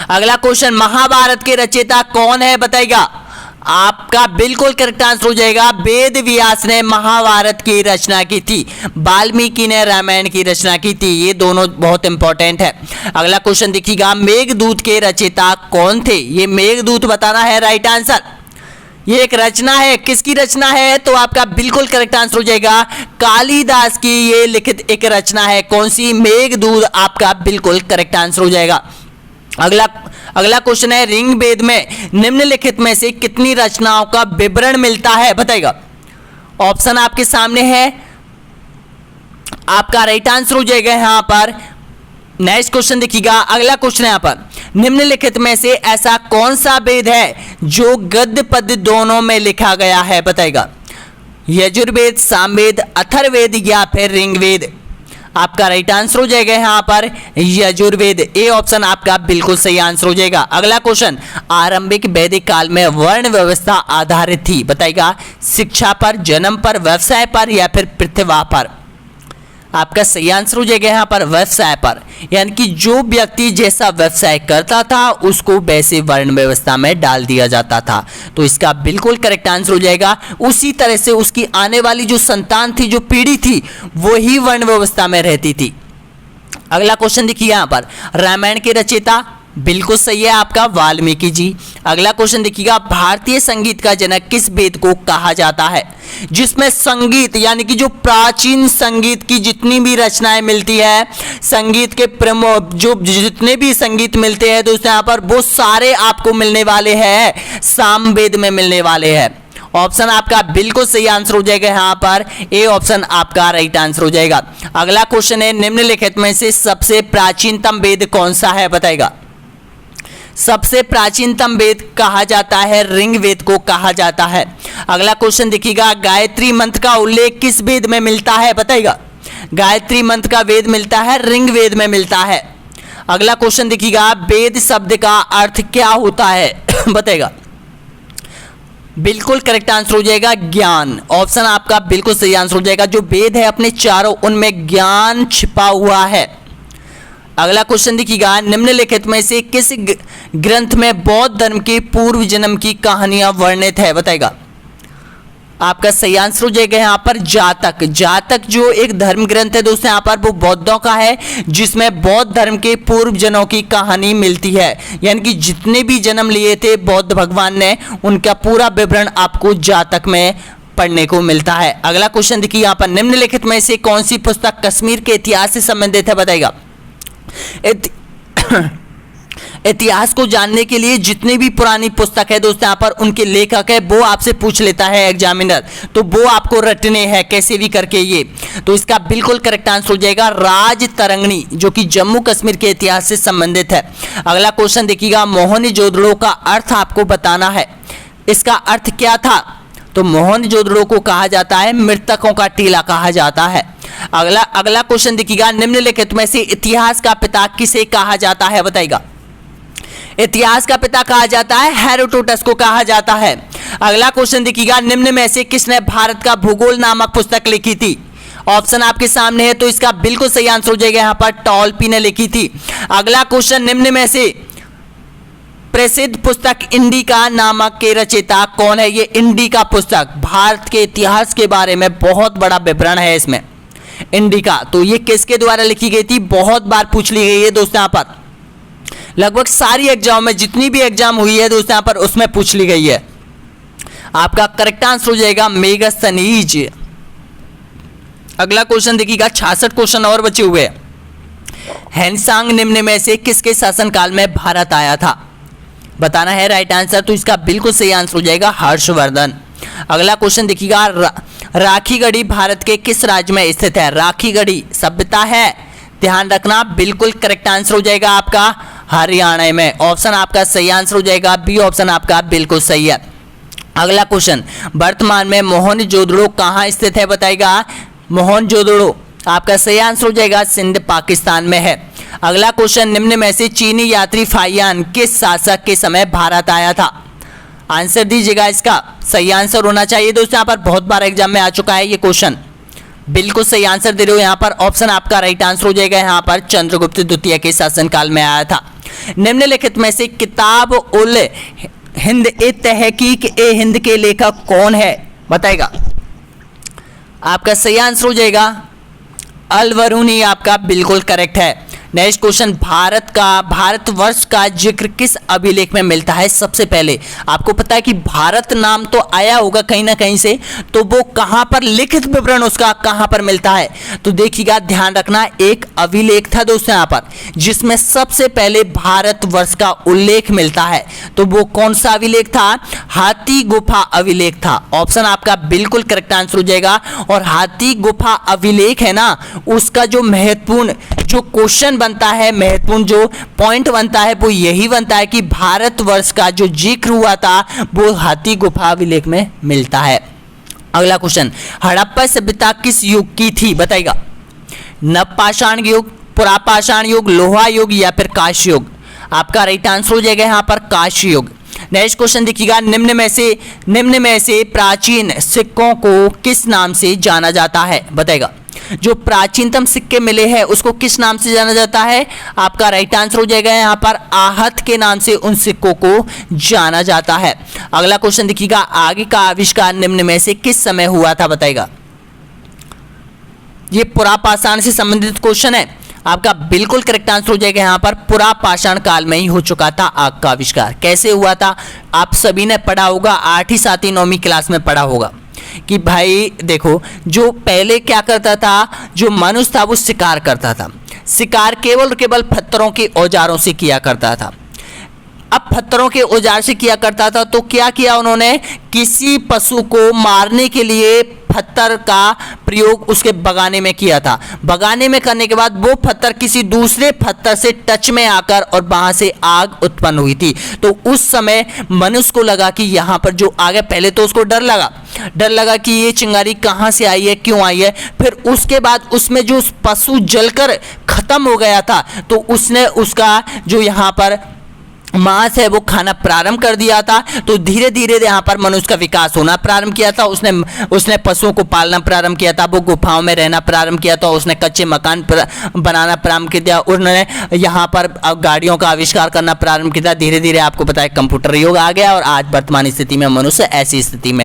अगला क्वेश्चन, महाभारत के रचयिता कौन है, बताएगा। आपका बिल्कुल करेक्ट आंसर हो जाएगा वेद व्यास ने महाभारत की रचना की थी, वाल्मीकि ने रामायण की रचना की थी। ये दोनों बहुत इंपॉर्टेंट है। अगला क्वेश्चन देखिएगा, मेघदूत के रचयिता कौन थे। ये मेघदूत बताना है राइट आंसर। ये एक रचना है, किसकी रचना है, तो आपका बिल्कुल करेक्ट आंसर हो जाएगा कालिदास की ये लिखित एक रचना है। कौन सी, मेघदूत, आपका बिल्कुल करेक्ट आंसर हो जाएगा। अगला क्वेश्चन है, ऋग्वेद में निम्नलिखित में से कितनी रचनाओं का विवरण मिलता है, बताएगा। ऑप्शन आपके सामने है, आपका राइट आंसर हो जाएगा यहां पर। नेक्स्ट क्वेश्चन देखिएगा, अगला क्वेश्चन है यहां पर, निम्नलिखित में से ऐसा कौन सा वेद है जो गद्य पद्य दोनों में लिखा गया है, बताएगा। यजुर्वेद, सामवेद, अथर्ववेद या फिर ऋग्वेद। आपका राइट आंसर हो जाएगा यहां पर यजुर्वेद, ए ऑप्शन आपका बिल्कुल सही आंसर हो जाएगा। अगला क्वेश्चन, आरंभिक वैदिक काल में वर्ण व्यवस्था आधारित थी, बताइएगा। शिक्षा पर, जन्म पर, व्यवसाय पर या फिर प्रतिभा पर। आपका सही आंसर हो जाएगा यहां पर व्यवसाय पर, यानी कि जो व्यक्ति जैसा व्यवसाय करता था उसको वैसे वर्ण व्यवस्था में डाल दिया जाता था। तो इसका बिल्कुल करेक्ट आंसर हो जाएगा। उसी तरह से उसकी आने वाली जो संतान थी, जो पीढ़ी थी, वो ही वर्ण व्यवस्था में रहती थी। अगला क्वेश्चन देखिए यहां पर, रामायण के रचयिता, बिल्कुल सही है आपका वाल्मीकि जी। अगला क्वेश्चन देखिएगा, भारतीय संगीत का जनक किस वेद को कहा जाता है। जिसमें संगीत यानी कि जो प्राचीन संगीत की जितनी भी रचनाएं मिलती है, संगीत के प्रमुख जो जितने भी संगीत मिलते हैं दोस्तों यहाँ पर, वो सारे आपको मिलने वाले हैं सामवेद में मिलने वाले हैं। ऑप्शन आपका बिल्कुल सही आंसर हो जाएगा यहाँ पर, ए ऑप्शन आपका राइट आंसर हो जाएगा। अगला क्वेश्चन है, निम्नलिखित में से सबसे प्राचीनतम वेद कौन सा है, बताएगा। सबसे प्राचीनतम वेद कहा जाता है ऋग्वेद को कहा जाता है। अगला क्वेश्चन देखिएगा, गायत्री मंत्र का उल्लेख किस वेद में मिलता है, बताइएगा। गायत्री मंत्र का वेद मिलता है ऋग्वेद में मिलता है। अगला क्वेश्चन देखिएगा, वेद शब्द का अर्थ क्या होता है, बताइएगा। बिल्कुल करेक्ट आंसर हो जाएगा ज्ञान, ऑप्शन आपका बिल्कुल सही आंसर हो जाएगा। जो वेद है अपने चारों, उनमें ज्ञान छिपा हुआ है। अगला क्वेश्चन देखिएगा, निम्नलिखित में से किस ग्रंथ में बौद्ध धर्म के पूर्व जन्म की कहानियां वर्णित है, बताएगा। आपका सही आंसर हो जाएगा यहाँ पर जातक। जातक जो एक धर्म ग्रंथ है दोस्तों यहाँ पर, वो बौद्धों का है, जिसमें बौद्ध धर्म के पूर्व जनों की कहानी मिलती है। यानी कि जितने भी जन्म लिए थे बौद्ध भगवान ने, उनका पूरा विवरण आपको जातक में पढ़ने को मिलता है। अगला क्वेश्चन देखिए यहाँ पर, निम्नलिखित में से कौन सी पुस्तक कश्मीर के इतिहास से संबंधित है, बताएगा। इतिहास को जानने के लिए जितनी भी पुरानी पुस्तक है दोस्तों यहाँ पर, उनके लेखक है, वो आपसे पूछ लेता है एग्जामिनर, तो वो आपको रटने हैं कैसे भी करके ये। तो इसका बिल्कुल करेक्ट आंसर हो जाएगा राज तरंगणी, जो कि जम्मू कश्मीर के इतिहास से संबंधित है। अगला क्वेश्चन देखिएगा, मोहनजोदड़ो का अर्थ आपको बताना है। इसका अर्थ क्या था, तो मोहनजोदड़ो को कहा जाता है मृतकों का टीला कहा जाता है। अगला क्वेश्चन देखिएगा, निम्नलिखित में से इतिहास का पिता किसे कहा जाता है, बताइएगा। इतिहास का पिता कहा जाता है हेरोडोटस को कहा जाता है। अगला क्वेश्चन देखिएगा, निम्न में से किसने भारत का भूगोल नामक पुस्तक लिखी थी। ऑप्शन आपके सामने है, तो इसका बिल्कुल सही आंसर हो जाएगा यहाँ पर टॉलपी ने लिखी थी। अगला क्वेश्चन, निम्न में से प्रसिद्ध पुस्तक इंडिका नामक के रचयिता कौन है। ये इंडिका पुस्तक भारत के इतिहास के बारे में बहुत बड़ा विवरण है इसमें। इंडिका, तो ये किसके द्वारा लिखी गई थी, बहुत बार पूछ ली गई है दोस्तों यहाँ पर, लगभग सारी एग्जाम में, जितनी भी एग्जाम हुई है दोस्तों यहाँ पर, उसमें पूछ ली गई है। आपका करेक्ट आंसर हो जाएगा मेगास्थनीज। अगला क्वेश्चन देखिएगा, 66 क्वेश्चन और बचे हुए। हैनसांग निम्न में से किसके शासनकाल में भारत आया था, बताना है राइट आंसर। तो इसका बिल्कुल सही आंसर हो जाएगा हर्षवर्धन। अगला क्वेश्चन देखिएगा, राखीगढ़ी भारत के किस राज्य में स्थित है? राखीगढ़ी सभ्यता है, ध्यान रखना, बिल्कुल करेक्ट आंसर हो जाएगा आपका हरियाणा में। ऑप्शन आपका सही आंसर हो जाएगा, बी ऑप्शन आपका बिल्कुल सही है। अगला क्वेश्चन, वर्तमान में मोहनजोदड़ो कहाँ स्थित है? बताएगा मोहनजोदड़ो आपका सही आंसर हो जाएगा, सिंध पाकिस्तान में है। अगला क्वेश्चन, निम्न में से चीनी यात्री फाहियान किस शासक के समय भारत आया था? आंसर दीजिएगा, इसका सही आंसर होना चाहिए दोस्तों। यहाँ पर बहुत बार एग्जाम में आ चुका है ये क्वेश्चन, बिल्कुल सही आंसर दे रहे हो यहाँ पर। ऑप्शन आपका राइट आंसर हो जाएगा यहाँ पर, चंद्रगुप्त द्वितीय के शासनकाल में आया था। निम्नलिखित में से किताब उल हिंद ए तहकीक ए हिंद के लेखक कौन है? बताएगा, आपका सही आंसर हो जाएगा अल-बरूनी, आपका बिल्कुल करेक्ट है। नेक्स्ट क्वेश्चन, भारतवर्ष का जिक्र किस अभिलेख में मिलता है? सबसे पहले आपको पता है कि भारत नाम तो आया होगा कहीं ना कहीं से, तो वो कहां पर लिखित विवरण उसका कहां पर मिलता है? तो देखिएगा, ध्यान रखना, एक अभिलेख था दोस्तों यहाँ पर जिसमें सबसे पहले भारतवर्ष का उल्लेख मिलता है। तो वो कौन सा अभिलेख था? हाथी गुफा अभिलेख था। ऑप्शन आपका बिल्कुल करेक्ट आंसर हो जाएगा। और हाथी गुफा अभिलेख है ना, उसका जो महत्वपूर्ण जो क्वेश्चन बनता है, महत्वपूर्ण जो पॉइंट बनता है, वो यही बनता है कि भारतवर्ष का जो जिक्र हुआ था वो हाथी गुफा अभिलेख में मिलता है। अगला क्वेश्चन, हड़प्पा सभ्यता किस युग की थी? बताइएगा, नवपाषाण युग, पुरापाषाण युग, लोहा युग या फिर कांस्य युग? आपका राइट आंसर हो जाएगा यहाँ पर कांस्य युग। नेक्स्ट क्वेश्चन देखिएगा, निम्न में से प्राचीन सिक्कों को किस नाम से जाना जाता है? बताएगा, जो प्राचीनतम सिक्के मिले हैं उसको किस नाम से जाना जाता है? आपका राइट आंसर हो जाएगा यहाँ पर आहत के नाम से उन सिक्कों को जाना जाता है। अगला क्वेश्चन देखिएगा, आगे का आविष्कार निम्न में से किस समय हुआ था? बताएगा, ये पुरापाषाण से संबंधित क्वेश्चन है। आपका बिल्कुल करेक्ट आंसर हो जाएगा यहाँ पर, पुरापाषाण काल में ही हो चुका था आग का आविष्कार। कैसे हुआ था? आप सभी ने पढ़ा होगा, 8वीं 7वीं 9वीं क्लास में पढ़ा होगा कि भाई देखो, जो पहले क्या करता था, जो मनुष्य था वो शिकार करता था। शिकार केवल पत्थरों के औजारों से किया करता था। अब पत्थरों के औजार से किया करता था तो क्या किया उन्होंने? किसी पशु को मारने के लिए पत्थर का प्रयोग उसके बगाने में किया था। बगाने में करने के बाद वो पत्थर किसी दूसरे पत्थर से टच में आकर और वहां से आग उत्पन्न हुई थी। तो उस समय मनुष्य को लगा कि यहाँ पर जो आग है, पहले तो उसको डर लगा कि ये चिंगारी कहाँ से आई है, क्यों आई है। फिर उसके बाद उसमें जो पशु जलकर खत्म हो गया था तो उसने उसका जो यहाँ पर मांस है वो खाना प्रारंभ कर दिया था। तो धीरे धीरे यहाँ पर मनुष्य का विकास होना प्रारंभ किया था। उसने पशुओं को पालना प्रारंभ किया था, वो गुफाओं में रहना प्रारंभ किया था, उसने कच्चे मकान बनाना प्रारंभ कर दिया, उन्होंने यहाँ पर गाड़ियों का आविष्कार करना प्रारंभ किया। धीरे धीरे आपको पता है कंप्यूटर युग आ गया और आज वर्तमान स्थिति में मनुष्य ऐसी स्थिति में।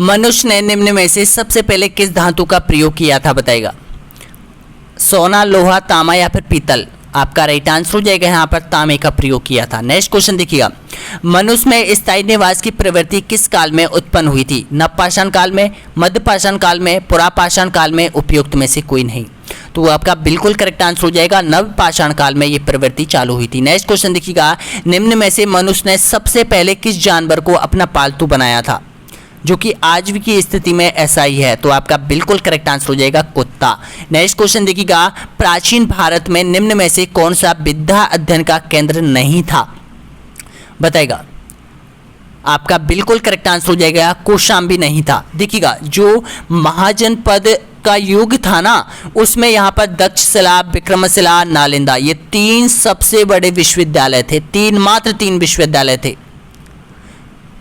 मनुष्य ने निम्न में से सबसे पहले किस धातु का प्रयोग किया था? बताएगा, सोना, लोहा, तांबा या फिर पीतल? आपका राइट आंसर हो जाएगा यहाँ पर तांबे का प्रयोग किया था। नेक्स्ट क्वेश्चन देखिएगा, मनुष्य में स्थायी निवास की प्रवृत्ति किस काल में उत्पन्न हुई थी? नवपाषाण काल में, मध्यपाषाण काल में, पुरापाषाण काल में, उपयुक्त में से कोई नहीं। तो आपका बिल्कुल करेक्ट आंसर हो जाएगा, नवपाषाण काल में ये प्रवृत्ति चालू हुई थी। नेक्स्ट क्वेश्चन देखिएगा, निम्न में से मनुष्य ने सबसे पहले किस जानवर को अपना पालतू बनाया था? जो कि आज भी की स्थिति में ऐसा ही है। तो आपका बिल्कुल करेक्ट आंसर हो जाएगा कुत्ता। नेक्स्ट क्वेश्चन देखिएगा, प्राचीन भारत में निम्न में से कौन सा विद्या अध्ययन का केंद्र नहीं था? बताएगा, आपका बिल्कुल करेक्ट आंसर हो जाएगा कौशाम्बी नहीं था। देखिएगा, जो महाजनपद का युग था ना, उसमें यहाँ पर तक्षशिला, विक्रमशिला, नालंदा, ये 3 सबसे बड़े विश्वविद्यालय थे। मात्र तीन विश्वविद्यालय थे।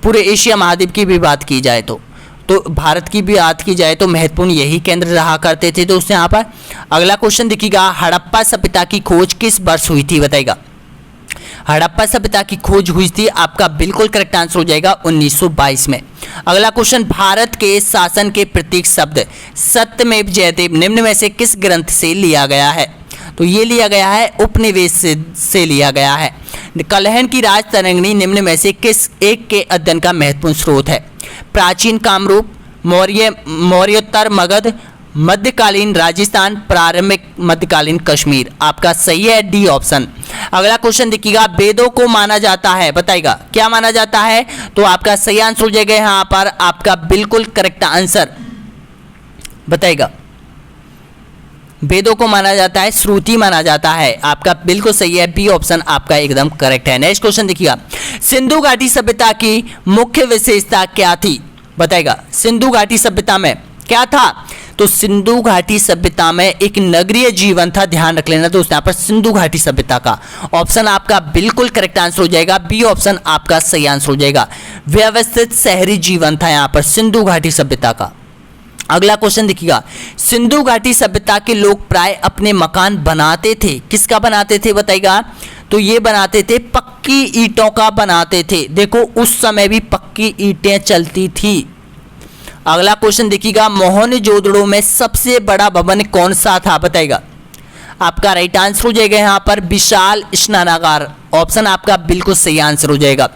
पूरे एशिया महाद्वीप की भी बात की जाए तो भारत की भी बात की जाए तो महत्वपूर्ण यही केंद्र रहा करते थे दोस्तों यहाँ पर। अगला क्वेश्चन देखिएगा, हड़प्पा सभ्यता की खोज किस वर्ष हुई थी? बताएगा, हड़प्पा सभ्यता की खोज हुई थी। आपका बिल्कुल करेक्ट आंसर हो जाएगा 1922 में। अगला क्वेश्चन, भारत के शासन के प्रतीक शब्द सत्यमेव जयते निम्न में से किस ग्रंथ से लिया गया है? तो ये लिया गया है उपनिवेश से लिया गया है। कलहन की राजतरंगिणी निम्न में से किस एक के अध्ययन का महत्वपूर्ण स्रोत है? प्राचीन कामरूप, मौर्योत्तर मगध, मध्यकालीन राजस्थान, प्रारंभिक मध्यकालीन कश्मीर। आपका सही है डी ऑप्शन। अगला क्वेश्चन देखिएगा, वेदों को माना जाता है, बताइएगा क्या माना जाता है? तो आपका सही आंसर हो जाएगा यहां पर आपका बिल्कुल करेक्ट आंसर, बताइएगा। वेदों को माना जाता है श्रुति माना जाता है, आपका बिल्कुल सही है, बी ऑप्शन आपका एकदम करेक्ट है। नेक्स्ट क्वेश्चन देखिएगा, सिंधु घाटी सभ्यता की मुख्य विशेषता क्या थी? बताइएगा सिंधु घाटी सभ्यता में क्या था? तो सिंधु घाटी सभ्यता में एक नगरीय जीवन था, ध्यान रख लेना दोस्तों यहाँ पर सिंधु घाटी सभ्यता का ऑप्शन आपका बिल्कुल करेक्ट आंसर हो जाएगा, बी ऑप्शन आपका सही आंसर हो जाएगा। व्यवस्थित शहरी जीवन था यहाँ पर सिंधु घाटी सभ्यता का। अगला क्वेश्चन देखिएगा, सिंधु घाटी सभ्यता के लोग प्राय अपने मकान बनाते थे, किसका बनाते थे बताइएगा? तो ये बनाते थे पक्की ईंटों का बनाते थे। देखो उस समय भी पक्की ईंटें चलती थी। अगला क्वेश्चन देखिएगा, मोहनजोदड़ो में सबसे बड़ा भवन कौन सा था? बताइएगा। आपका राइट आंसर हो जाएगा यहाँ पर विशाल स्नानागार, ऑप्शन आपका बिल्कुल सही आंसर हो जाएगा।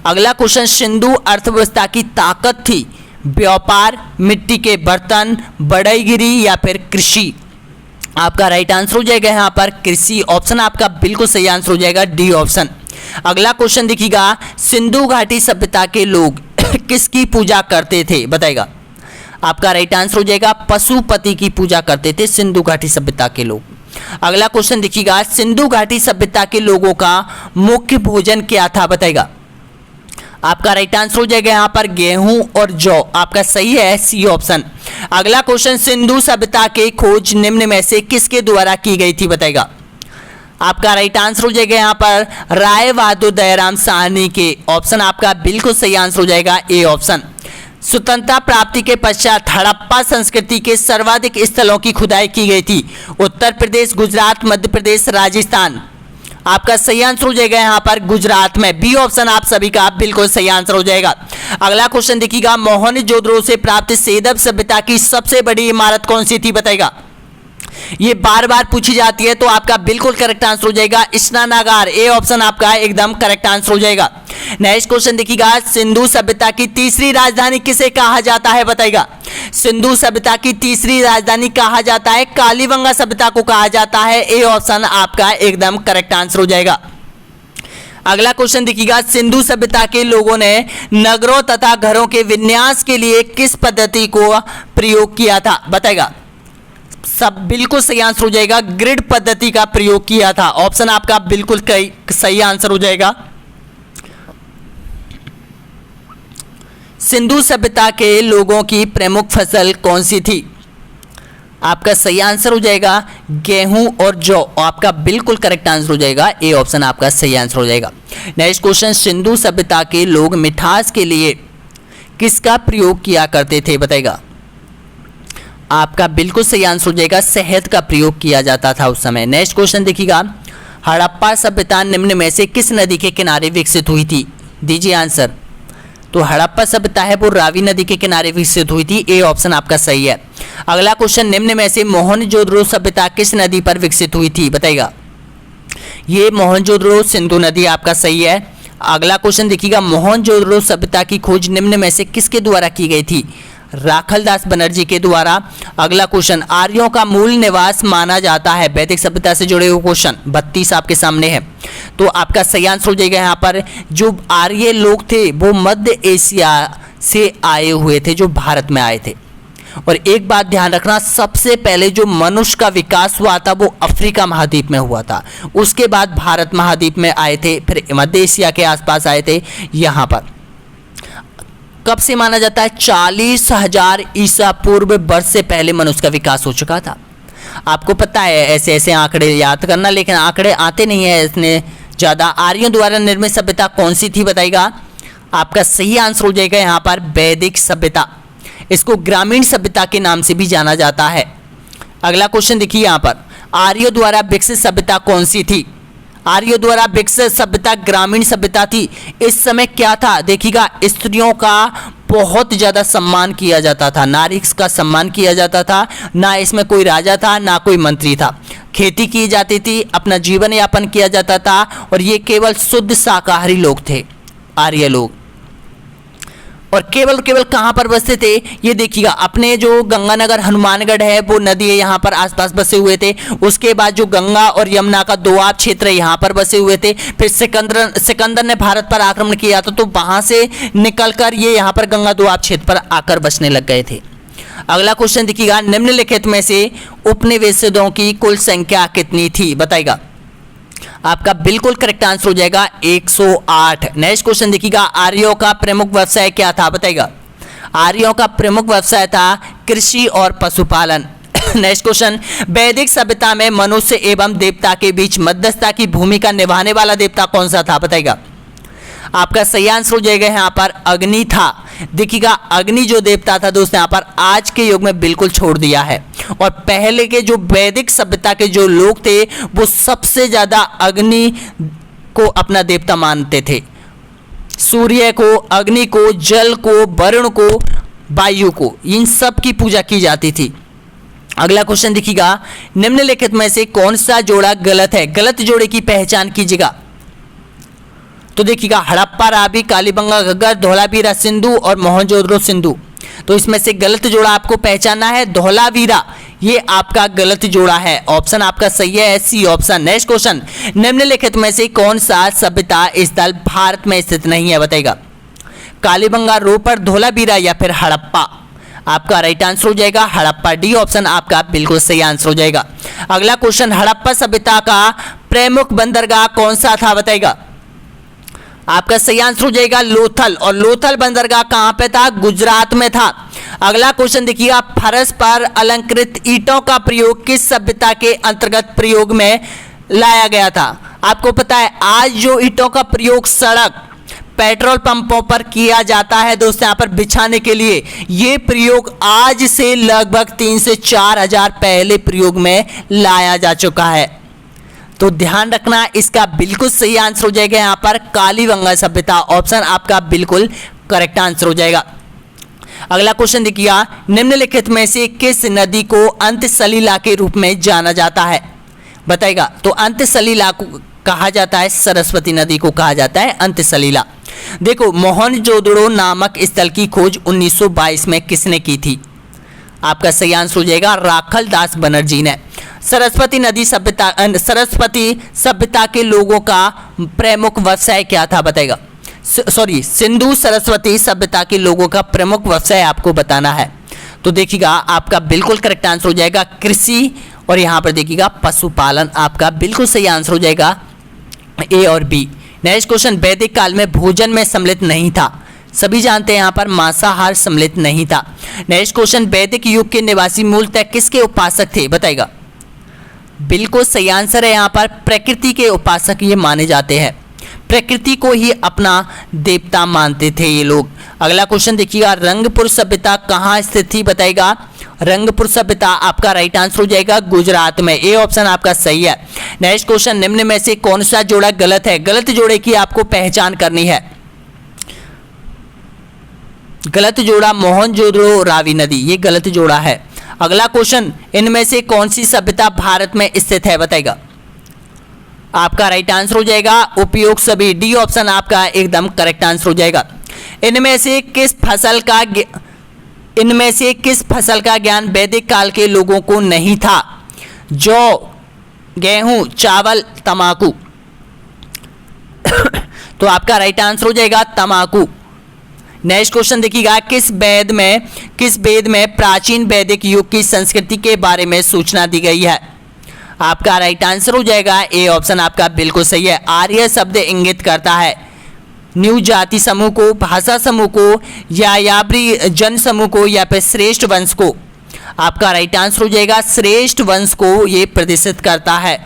अगला क्वेश्चन, सिंधु अर्थव्यवस्था की ताकत थी व्यापार, मिट्टी के बर्तन, बढ़ईगिरी या फिर कृषि? आपका राइट आंसर हो जाएगा यहाँ पर कृषि, ऑप्शन आपका बिल्कुल सही आंसर हो जाएगा, डी ऑप्शन। अगला क्वेश्चन देखिएगा, सिंधु घाटी सभ्यता के लोग किसकी पूजा करते थे? बताइएगा। आपका राइट आंसर हो जाएगा पशुपति की पूजा करते थे सिंधु घाटी सभ्यता के लोग। अगला क्वेश्चन देखिएगा, सिंधु घाटी सभ्यता के लोगों का मुख्य भोजन क्या था? बताइएगा। आपका राइट आंसर हो जाएगा यहाँ पर गेहूं और जौ, आपका सही है, सी ऑप्शन। अगला क्वेश्चन, सिंधु सभ्यता की खोज निम्न में से किसके द्वारा की गई थी? बताइएगा। आपका राइट आंसर हो जाएगा यहाँ पर राय बहादुर दयाराम साहनी के, ऑप्शन आपका बिल्कुल सही आंसर हो जाएगा, ए ऑप्शन। स्वतंत्रता प्राप्ति के पश्चात हड़प्पा संस्कृति के सर्वाधिक स्थलों की खुदाई की गई थी, उत्तर प्रदेश, गुजरात, मध्य प्रदेश, राजस्थान? आपका सही आंसर हो जाएगा यहाँ पर गुजरात में, बी ऑप्शन आप सभी का बिल्कुल सही आंसर हो जाएगा। अगला क्वेश्चन देखिएगा, मोहनजोदड़ो से प्राप्त सेदब सभ्यता की सबसे बड़ी इमारत कौन सी थी? बताइएगा। ये बार बार पूछी जाती है, तो आपका बिल्कुल करेक्ट आंसर हो जाएगा स्नानागार, ए ऑप्शन आपका एकदम करेक्ट आंसर हो जाएगा। नेक्स्ट क्वेश्चन देखिएगा, सिंधु सभ्यता की तीसरी राजधानी किसे कहा जाता है? बताइएगा। सिंधु सभ्यता की तीसरी राजधानी कहा जाता है कालीबंगा सभ्यता को कहा जाता है, ए ऑप्शन आपका एकदम करेक्ट आंसर हो जाएगा। अगला क्वेश्चन देखिएगा, सिंधु सभ्यता के लोगों ने नगरों तथा घरों के विन्यास के लिए किस पद्धति को प्रयोग किया था? बताइएगा। सब बिल्कुल सही आंसर हो जाएगा, ग्रिड पद्धति का प्रयोग किया था, ऑप्शन आपका बिल्कुल सही आंसर हो जाएगा। सिंधु सभ्यता के लोगों की प्रमुख फसल कौन सी थी? आपका सही आंसर हो जाएगा गेहूं और जौ, आपका बिल्कुल करेक्ट आंसर हो जाएगा, ए ऑप्शन आपका सही आंसर हो जाएगा। नेक्स्ट क्वेश्चन, सिंधु सभ्यता के लोग मिठास के लिए किसका प्रयोग किया करते थे? बताइएगा। आपका बिल्कुल सही आंसर हो जाएगा शहद का प्रयोग किया जाता था उस समय। नेक्स्ट क्वेश्चन देखिएगा, हड़प्पा सभ्यता निम्न में से किस नदी के किनारे विकसित हुई थी? दीजिए आंसर। तो हड़प्पा सभ्यता है वो रावी नदी के किनारे विकसित हुई थी, ए ऑप्शन आपका सही है। अगला क्वेश्चन, निम्न में से मोहनजोदड़ो सभ्यता किस नदी पर विकसित हुई थी? बताइएगा। ये मोहनजोदड़ो सिंधु नदी, आपका सही है। अगला क्वेश्चन देखिएगा, मोहनजोदड़ो सभ्यता की खोज निम्न में से किसके द्वारा की गई थी? राखलदास बनर्जी के द्वारा। अगला क्वेश्चन, आर्यों का मूल निवास माना जाता है, वैदिक सभ्यता से जुड़े हुए क्वेश्चन 32 आपके सामने है, तो आपका सही आंसर हो जाएगा यहाँ पर जो आर्य लोग थे वो मध्य एशिया से आए हुए थे, जो भारत में आए थे। और एक बात ध्यान रखना, सबसे पहले जो मनुष्य का विकास हुआ था वो अफ्रीका महाद्वीप में हुआ था, उसके बाद भारत महाद्वीप में आए थे, फिर मध्य एशिया के आसपास आए थे यहाँ पर। कब से माना जाता है? 40,000 ईसा पूर्व वर्ष से पहले मनुष्य का विकास हो चुका था। आपको पता है ऐसे ऐसे आंकड़े याद करना, लेकिन आंकड़े आते नहीं है इतने ज़्यादा। आर्यों द्वारा निर्मित सभ्यता कौन सी थी? बताइएगा। आपका सही आंसर हो जाएगा यहाँ पर वैदिक सभ्यता, इसको ग्रामीण सभ्यता के नाम से भी जाना जाता है। अगला क्वेश्चन देखिए यहाँ पर, आर्यों द्वारा विकसित सभ्यता कौन सी थी? आर्यों द्वारा विकसित सभ्यता ग्रामीण सभ्यता थी। इस समय क्या था? देखिएगा, स्त्रियों का बहुत ज़्यादा सम्मान किया जाता था, नारी का सम्मान किया जाता था, ना इसमें कोई राजा था ना कोई मंत्री था। खेती की जाती थी, अपना जीवन यापन किया जाता था, और ये केवल शुद्ध शाकाहारी लोग थे, आर्य लोग। और केवल केवल कहाँ पर बसते थे, ये देखिएगा अपने जो गंगानगर हनुमानगढ़ है वो नदी है यहाँ पर आसपास बसे हुए थे। उसके बाद जो गंगा और यमुना का दोआब क्षेत्र है यहाँ पर बसे हुए थे। फिर सिकंदर ने भारत पर आक्रमण किया था, तो वहां से निकलकर ये यहाँ पर गंगा दोआब क्षेत्र पर आकर बसने लग गए थे। अगला क्वेश्चन देखिएगा, निम्नलिखित में से उपनिवेशों की कुल संख्या कितनी थी, बताइएगा। आपका बिल्कुल करेक्ट आंसर हो जाएगा 108। नेक्स्ट क्वेश्चन देखिएगा, आर्यों का प्रमुख व्यवसाय क्या था, बताइएगा। आर्यों का प्रमुख व्यवसाय था कृषि और पशुपालन। नेक्स्ट क्वेश्चन, वैदिक सभ्यता में मनुष्य एवं देवता के बीच मध्यस्थता की भूमिका निभाने वाला देवता कौन सा था, बताइएगा। आपका सही आंसर हो जाएगा यहाँ पर अग्नि था। देखिएगा अग्नि जो देवता था दोस्तों यहाँ पर आज के युग में बिल्कुल छोड़ दिया है, और पहले के जो वैदिक सभ्यता के जो लोग थे वो सबसे ज्यादा अग्नि को अपना देवता मानते थे। सूर्य को, अग्नि को, जल को, वरुण को, वायु को, इन सब की पूजा की जाती थी। अगला क्वेश्चन देखिएगा, निम्नलिखित में से कौन सा जोड़ा गलत है, गलत जोड़े की पहचान कीजिएगा। तो देखिएगा हड़प्पा, रावी, कालीबंगा, घग्गर, धोलावीरा सिंधु और मोहनजोदड़ो सिंधु। तो इसमें से गलत जोड़ा आपको पहचानना है धोलावीरा, ये आपका गलत जोड़ा है। ऑप्शन आपका सही है, सी ऑप्शन। नेक्स्ट क्वेश्चन, निम्नलिखित में से कौन सा सभ्यता स्थल भारत में स्थित नहीं है, बताइएगा। कालीबंगा, रोपड़, धोलावीरा या फिर हड़प्पा। आपका राइट आंसर हो जाएगा हड़प्पा, डी ऑप्शन आपका बिल्कुल सही आंसर हो जाएगा। अगला क्वेश्चन, हड़प्पा सभ्यता का प्रमुख बंदरगाह कौन सा था, बताइएगा। आपका सही आंसर हो जाएगा लोथल, और लोथल बंदरगाह कहां पे था, गुजरात में था। अगला क्वेश्चन देखिएगा, फर्श पर अलंकृत ईंटों का प्रयोग किस सभ्यता के अंतर्गत प्रयोग में लाया गया था। आपको पता है आज जो ईंटों का प्रयोग सड़क, पेट्रोल पंपों पर किया जाता है दोस्तों यहाँ पर बिछाने के लिए, ये प्रयोग आज से लगभग 3 से 4 हजार पहले प्रयोग में लाया जा चुका है। तो ध्यान रखना, इसका बिल्कुल सही आंसर हो जाएगा यहाँ पर कालीबंगा सभ्यता। ऑप्शन आपका बिल्कुल करेक्ट आंसर हो जाएगा। अगला क्वेश्चन देखिएगा, निम्नलिखित में से किस नदी को अंतसलिला के रूप में जाना जाता है, बताइएगा। तो अंतसलिला को कहा जाता है, सरस्वती नदी को कहा जाता है अंतसलिला। देखो मोहनजोदड़ो नामक स्थल की खोज 1922 में किसने की थी। आपका सही आंसर हो जाएगा राखल दास बनर्जी ने। सरस्वती नदी सभ्यता, सरस्वती सभ्यता के लोगों का प्रमुख व्यवसाय क्या था, बताएगा। सॉरी, सिंधु सरस्वती सभ्यता के लोगों का प्रमुख व्यवसाय आपको बताना है। तो देखिएगा आपका बिल्कुल करेक्ट आंसर हो जाएगा कृषि, और यहाँ पर देखिएगा पशुपालन। आपका बिल्कुल सही आंसर हो जाएगा ए और बी। नेक्स्ट क्वेश्चन, वैदिक काल में भोजन में सम्मिलित नहीं था, सभी जानते हैं यहाँ पर मांसाहार सम्मिलित नहीं था। नेक्स्ट क्वेश्चन, वैदिक युग के निवासी मूलतः किसके उपासक थे, बताइएगा। बिल्कुल सही आंसर है यहाँ पर प्रकृति के उपासक ये माने जाते हैं, प्रकृति को ही अपना देवता मानते थे ये लोग। अगला क्वेश्चन देखिएगा, रंगपुर सभ्यता कहाँ स्थित थी, बताइएगा। रंगपुर सभ्यता आपका राइट आंसर हो जाएगा गुजरात में, ए ऑप्शन आपका सही है। नेक्स्ट क्वेश्चन, निम्न में से कौन सा जोड़ा गलत है, गलत जोड़े की आपको पहचान करनी है। गलत जोड़ा मोहनजोदड़ो रावी नदी, ये गलत जोड़ा है। अगला क्वेश्चन, इनमें से कौन सी सभ्यता भारत में स्थित है, बताइएगा। आपका राइट आंसर हो जाएगा उपयोग सभी, डी ऑप्शन आपका एकदम करेक्ट आंसर हो जाएगा। इनमें से किस फसल का ज्ञान वैदिक काल के लोगों को नहीं था। जौ, गेहूं, चावल, तंबाकू। तो आपका राइट आंसर हो जाएगा तंबाकू। नेक्स्ट क्वेश्चन देखिएगा, किस वेद में प्राचीन वैदिक युग की संस्कृति के बारे में सूचना दी गई है। आपका राइट आंसर हो जाएगा ए ऑप्शन आपका बिल्कुल सही है। आर्य शब्द इंगित करता है न्यू जाति समूह को, भाषा समूह को, या याबरी जन समूह को, या फिर श्रेष्ठ वंश को। आपका राइट आंसर हो जाएगा श्रेष्ठ वंश को ये प्रदर्शित करता है।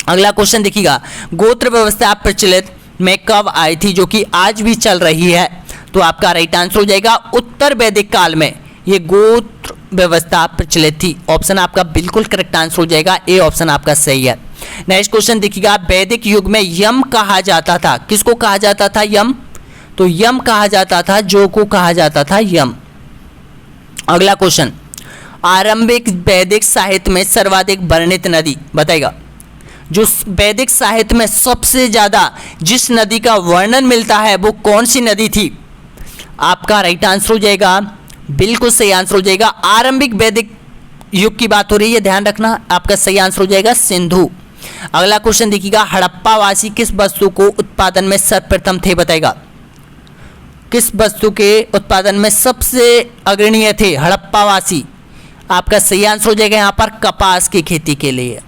अगला क्वेश्चन देखिएगा, गोत्र व्यवस्था प्रचलित में कब आई थी, जो कि आज भी चल रही है। तो आपका राइट आंसर हो जाएगा उत्तर वैदिक काल में ये गोत्र व्यवस्था प्रचलित थी। ऑप्शन आपका बिल्कुल करेक्ट आंसर हो जाएगा, ए ऑप्शन आपका सही है। नेक्स्ट क्वेश्चन देखिएगा, वैदिक युग में यम कहा जाता था, किसको कहा जाता था यम। तो यम कहा जाता था जो को कहा जाता था यम। अगला क्वेश्चन, आरंभिक वैदिक साहित्य में सर्वाधिक वर्णित नदी, बताएगा। जो वैदिक साहित्य में सबसे ज्यादा जिस नदी का वर्णन मिलता है वो कौन सी नदी थी। आपका राइट आंसर हो जाएगा, बिल्कुल सही आंसर हो जाएगा, आरंभिक वैदिक युग की बात हो रही है, ध्यान रखना, आपका सही आंसर हो जाएगा सिंधु। अगला क्वेश्चन देखिएगा, हड़प्पा वासी किस वस्तु को उत्पादन में सर्वप्रथम थे, बताएगा किस वस्तु के उत्पादन में सबसे अग्रणीय थे हड़प्पा वासी। आपका सही आंसर हो जाएगा यहाँ पर कपास की खेती के लिए।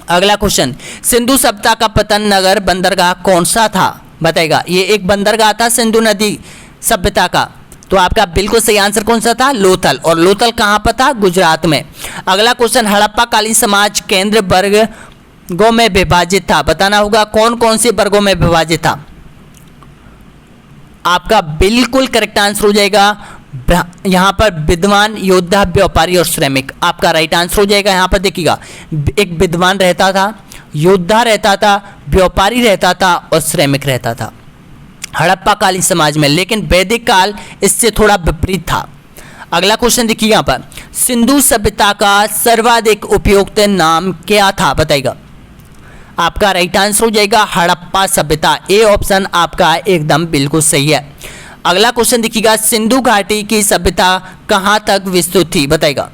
अगला क्वेश्चन, सिंधु सभ्यता का पतन नगर बंदरगाह कौन सा था, बताएगा। ये एक बंदरगाह था सिंधु नदी सभ्यता का, तो आपका बिल्कुल सही आंसर कौन सा था, लोथल। और लोथल कहाँ पर था, गुजरात में। अगला क्वेश्चन, हड़प्पा कालीन समाज केंद्र वर्गों में विभाजित था, बताना होगा कौन कौन से वर्गों में विभाजित था। आपका बिल्कुल करेक्ट आंसर हो जाएगा यहाँ पर विद्वान, योद्धा, व्यापारी और श्रमिक। आपका राइट आंसर हो जाएगा यहाँ पर देखिएगा, एक विद्वान रहता था, योद्धा रहता था, व्यापारी रहता था और श्रमिक रहता था हड़प्पा कालीन समाज में, लेकिन वैदिक काल इससे थोड़ा विपरीत था। अगला क्वेश्चन देखिए यहाँ पर, सिंधु सभ्यता का सर्वाधिक उपयुक्त नाम क्या था, बताइएगा। आपका राइट आंसर हो जाएगा हड़प्पा सभ्यता। ए ऑप्शन आपका एकदम बिल्कुल सही है। अगला क्वेश्चन देखिएगा, सिंधु घाटी की सभ्यता कहाँ तक विस्तृत थी, बताइएगा।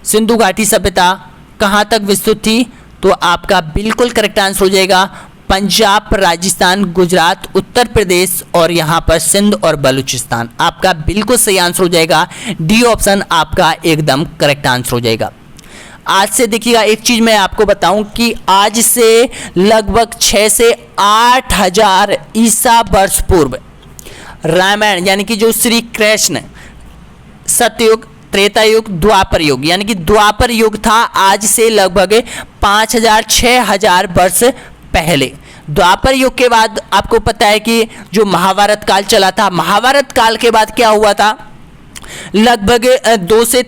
सिंधु घाटी सभ्यता कहाँ तक विस्तृत थी, तो आपका बिल्कुल करेक्ट आंसर हो जाएगा पंजाब, राजस्थान, गुजरात, उत्तर प्रदेश और यहाँ पर सिंध और बलूचिस्तान। आपका बिल्कुल सही आंसर हो जाएगा, डी ऑप्शन आपका एकदम करेक्ट आंसर हो जाएगा। आज से देखिएगा एक चीज मैं आपको बताऊं कि आज से लगभग 6 से 8 हजार ईसा वर्ष पूर्व रामायण यानी कि जो श्री कृष्ण, सतयुग, त्रेता युग, द्वापर युग यानी कि द्वापर युग था, आज से लगभग 5000-6000 वर्ष पहले। द्वापर युग के बाद आपको पता है कि जो महाभारत काल चला था, महाभारत काल के बाद क्या हुआ था, लगभग 2 से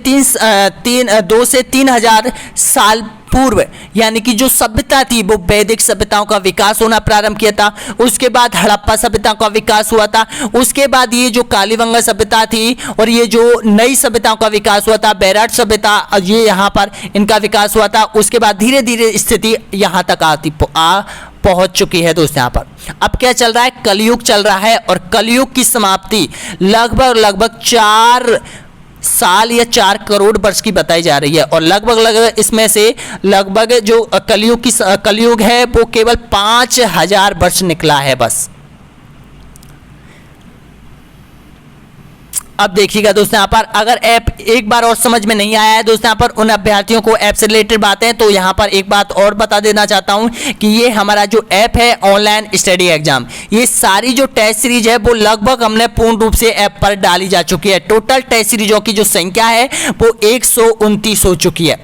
3 हजार साल पूर्व यानी कि जो सभ्यता थी वो वैदिक सभ्यताओं का विकास होना प्रारंभ किया था। उसके बाद हड़प्पा सभ्यता का विकास हुआ था। उसके बाद ये जो कालीबंगा सभ्यता थी और ये जो नई सभ्यताओं का विकास हुआ था, बैराट सभ्यता, ये यहाँ पर इनका विकास हुआ था। उसके बाद धीरे धीरे स्थिति यहाँ तक पहुंच चुकी है दोस्तों। यहाँ पर अब क्या चल रहा है, कलयुग चल रहा है और कलयुग की समाप्ति लगभग 4 साल या 4 करोड़ वर्ष की बताई जा रही है और लगभग इसमें से लगभग जो कलयुग है वो केवल 5000 वर्ष निकला है बस। अब देखिएगा दोस्तों, यहाँ पर अगर ऐप एक बार और समझ में नहीं आया है दोस्तों, यहाँ पर उन अभ्यर्थियों को ऐप से रिलेटेड बातें, तो यहाँ पर एक बात और बता देना चाहता हूँ कि ये हमारा जो ऐप है ऑनलाइन स्टडी एग्जाम, ये सारी जो टेस्ट सीरीज है वो लगभग हमने पूर्ण रूप से ऐप पर डाली जा चुकी है। टोटल टेस्ट सीरीजों की जो संख्या है वो 129 हो चुकी है।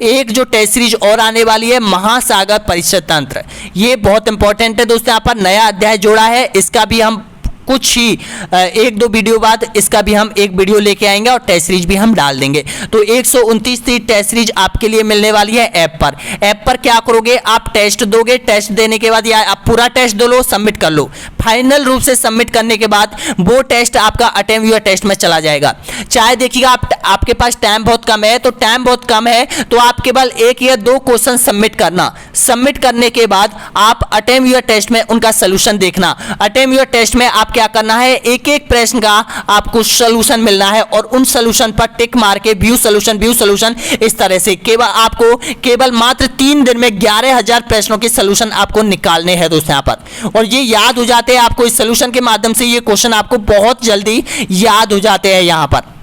एक जो टेस्ट सीरीज और आने वाली है, महासागर परिषद तंत्र, ये बहुत इंपॉर्टेंट है दोस्तों। यहाँ पर नया अध्याय जोड़ा है, इसका भी हम कुछ ही 1-2 वीडियो बाद इसका भी हम एक वीडियो लेके आएंगे और टेस्ट सीरीज भी हम डाल देंगे। तो 129 टेस्ट सीरीज आपके लिए मिलने वाली है ऐप पर। ऐप पर क्या करोगे, आप टेस्ट दोगे, टेस्ट देने के बाद या आप पूरा टेस्ट दो लो, सबमिट कर लो। फाइनल रूप से सबमिट करने के बाद वो टेस्ट आपका अटेम्प्ट योर टेस्ट में चला जाएगा। चाहे देखिएगा आपके पास टाइम बहुत कम है, तो टाइम बहुत कम है तो आप केवल 1 या 2 क्वेश्चन सबमिट करना। सबमिट करने के बाद आप अटेम्प्ट योर टेस्ट में उनका सोल्यूशन देखना। अटेम्प्ट योर टेस्ट में आप क्या करना है, एक प्रश्न का आपको सॉल्यूशन मिलना है और उन सॉल्यूशन पर टिक मार के व्यू सॉल्यूशन इस तरह से केवल मात्र 3 दिन में 11000 प्रश्नों के सॉल्यूशन आपको निकालने हैं दोस्तों यहाँ पर। और ये याद हो जाते हैं आपको, इस सॉल्यूशन के माध्यम से ये क्वेश्चन आपको बहुत जल्दी याद हो जाते हैं। यहाँ पर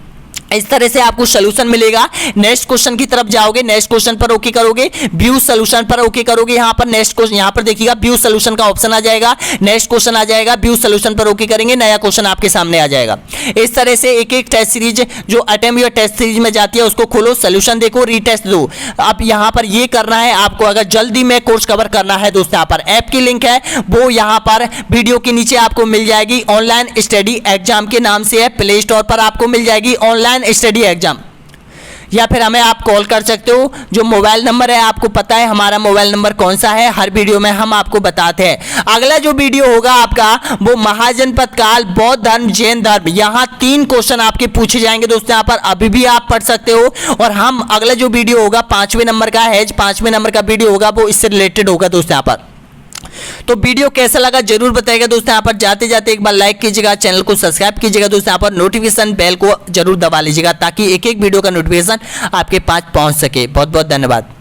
इस तरह से आपको सॉल्यूशन मिलेगा। नेक्स्ट क्वेश्चन की तरफ जाओगे, नेक्स्ट क्वेश्चन पर ओके करोगे, व्यू सॉल्यूशन पर ओके करोगे। यहाँ पर नेक्स्ट क्वेश्चन, यहाँ पर देखिएगा व्यू सॉल्यूशन का ऑप्शन आ जाएगा, नेक्स्ट क्वेश्चन आ जाएगा, व्यू सॉल्यूशन पर ओके करेंगे, नया क्वेश्चन आपके सामने आ जाएगा। इस तरह से एक टेस्ट सीरीज जो अटेम्प्ट योर टेस्ट सीरीज में जाती है उसको खोलो, सॉल्यूशन देखो, रीटेस्ट दो। अब यहाँ पर ये करना है आपको, अगर जल्दी में कोर्स कवर करना है दोस्तों, यहाँ पर ऐप की लिंक है वो यहाँ पर वीडियो के नीचे आपको मिल जाएगी। ऑनलाइन स्टडी एग्जाम के नाम से है, प्ले स्टोर पर आपको मिल जाएगी ऑनलाइन स्टडी एग्जाम, या फिर हमें आप कॉल कर सकते हो। जो मोबाइल नंबर है आपको पता है हमारा मोबाइल नंबर कौन सा है, हर वीडियो में हम आपको बताते हैं। अगला जो वीडियो होगा आपका वो महाजनपद काल, बौद्ध धर्म, जैन धर्म, यहाँ 3 क्वेश्चन आपके पूछे जाएंगे दोस्तों। यहाँ पर अभी भी आप पढ़ सकते हो और हम अगला जो वीडियो होगा 5वें नंबर का है, 5वें नंबर का वीडियो होगा वो इससे रिलेटेड होगा दोस्तों यहाँ पर। तो वीडियो कैसा लगा जरूर बताइएगा दोस्तों। यहाँ पर जाते जाते एक बार लाइक कीजिएगा, चैनल को सब्सक्राइब कीजिएगा दोस्तों। यहाँ पर नोटिफिकेशन बेल को जरूर दबा लीजिएगा ताकि एक एक वीडियो का नोटिफिकेशन आपके पास पहुंच सके। बहुत बहुत धन्यवाद।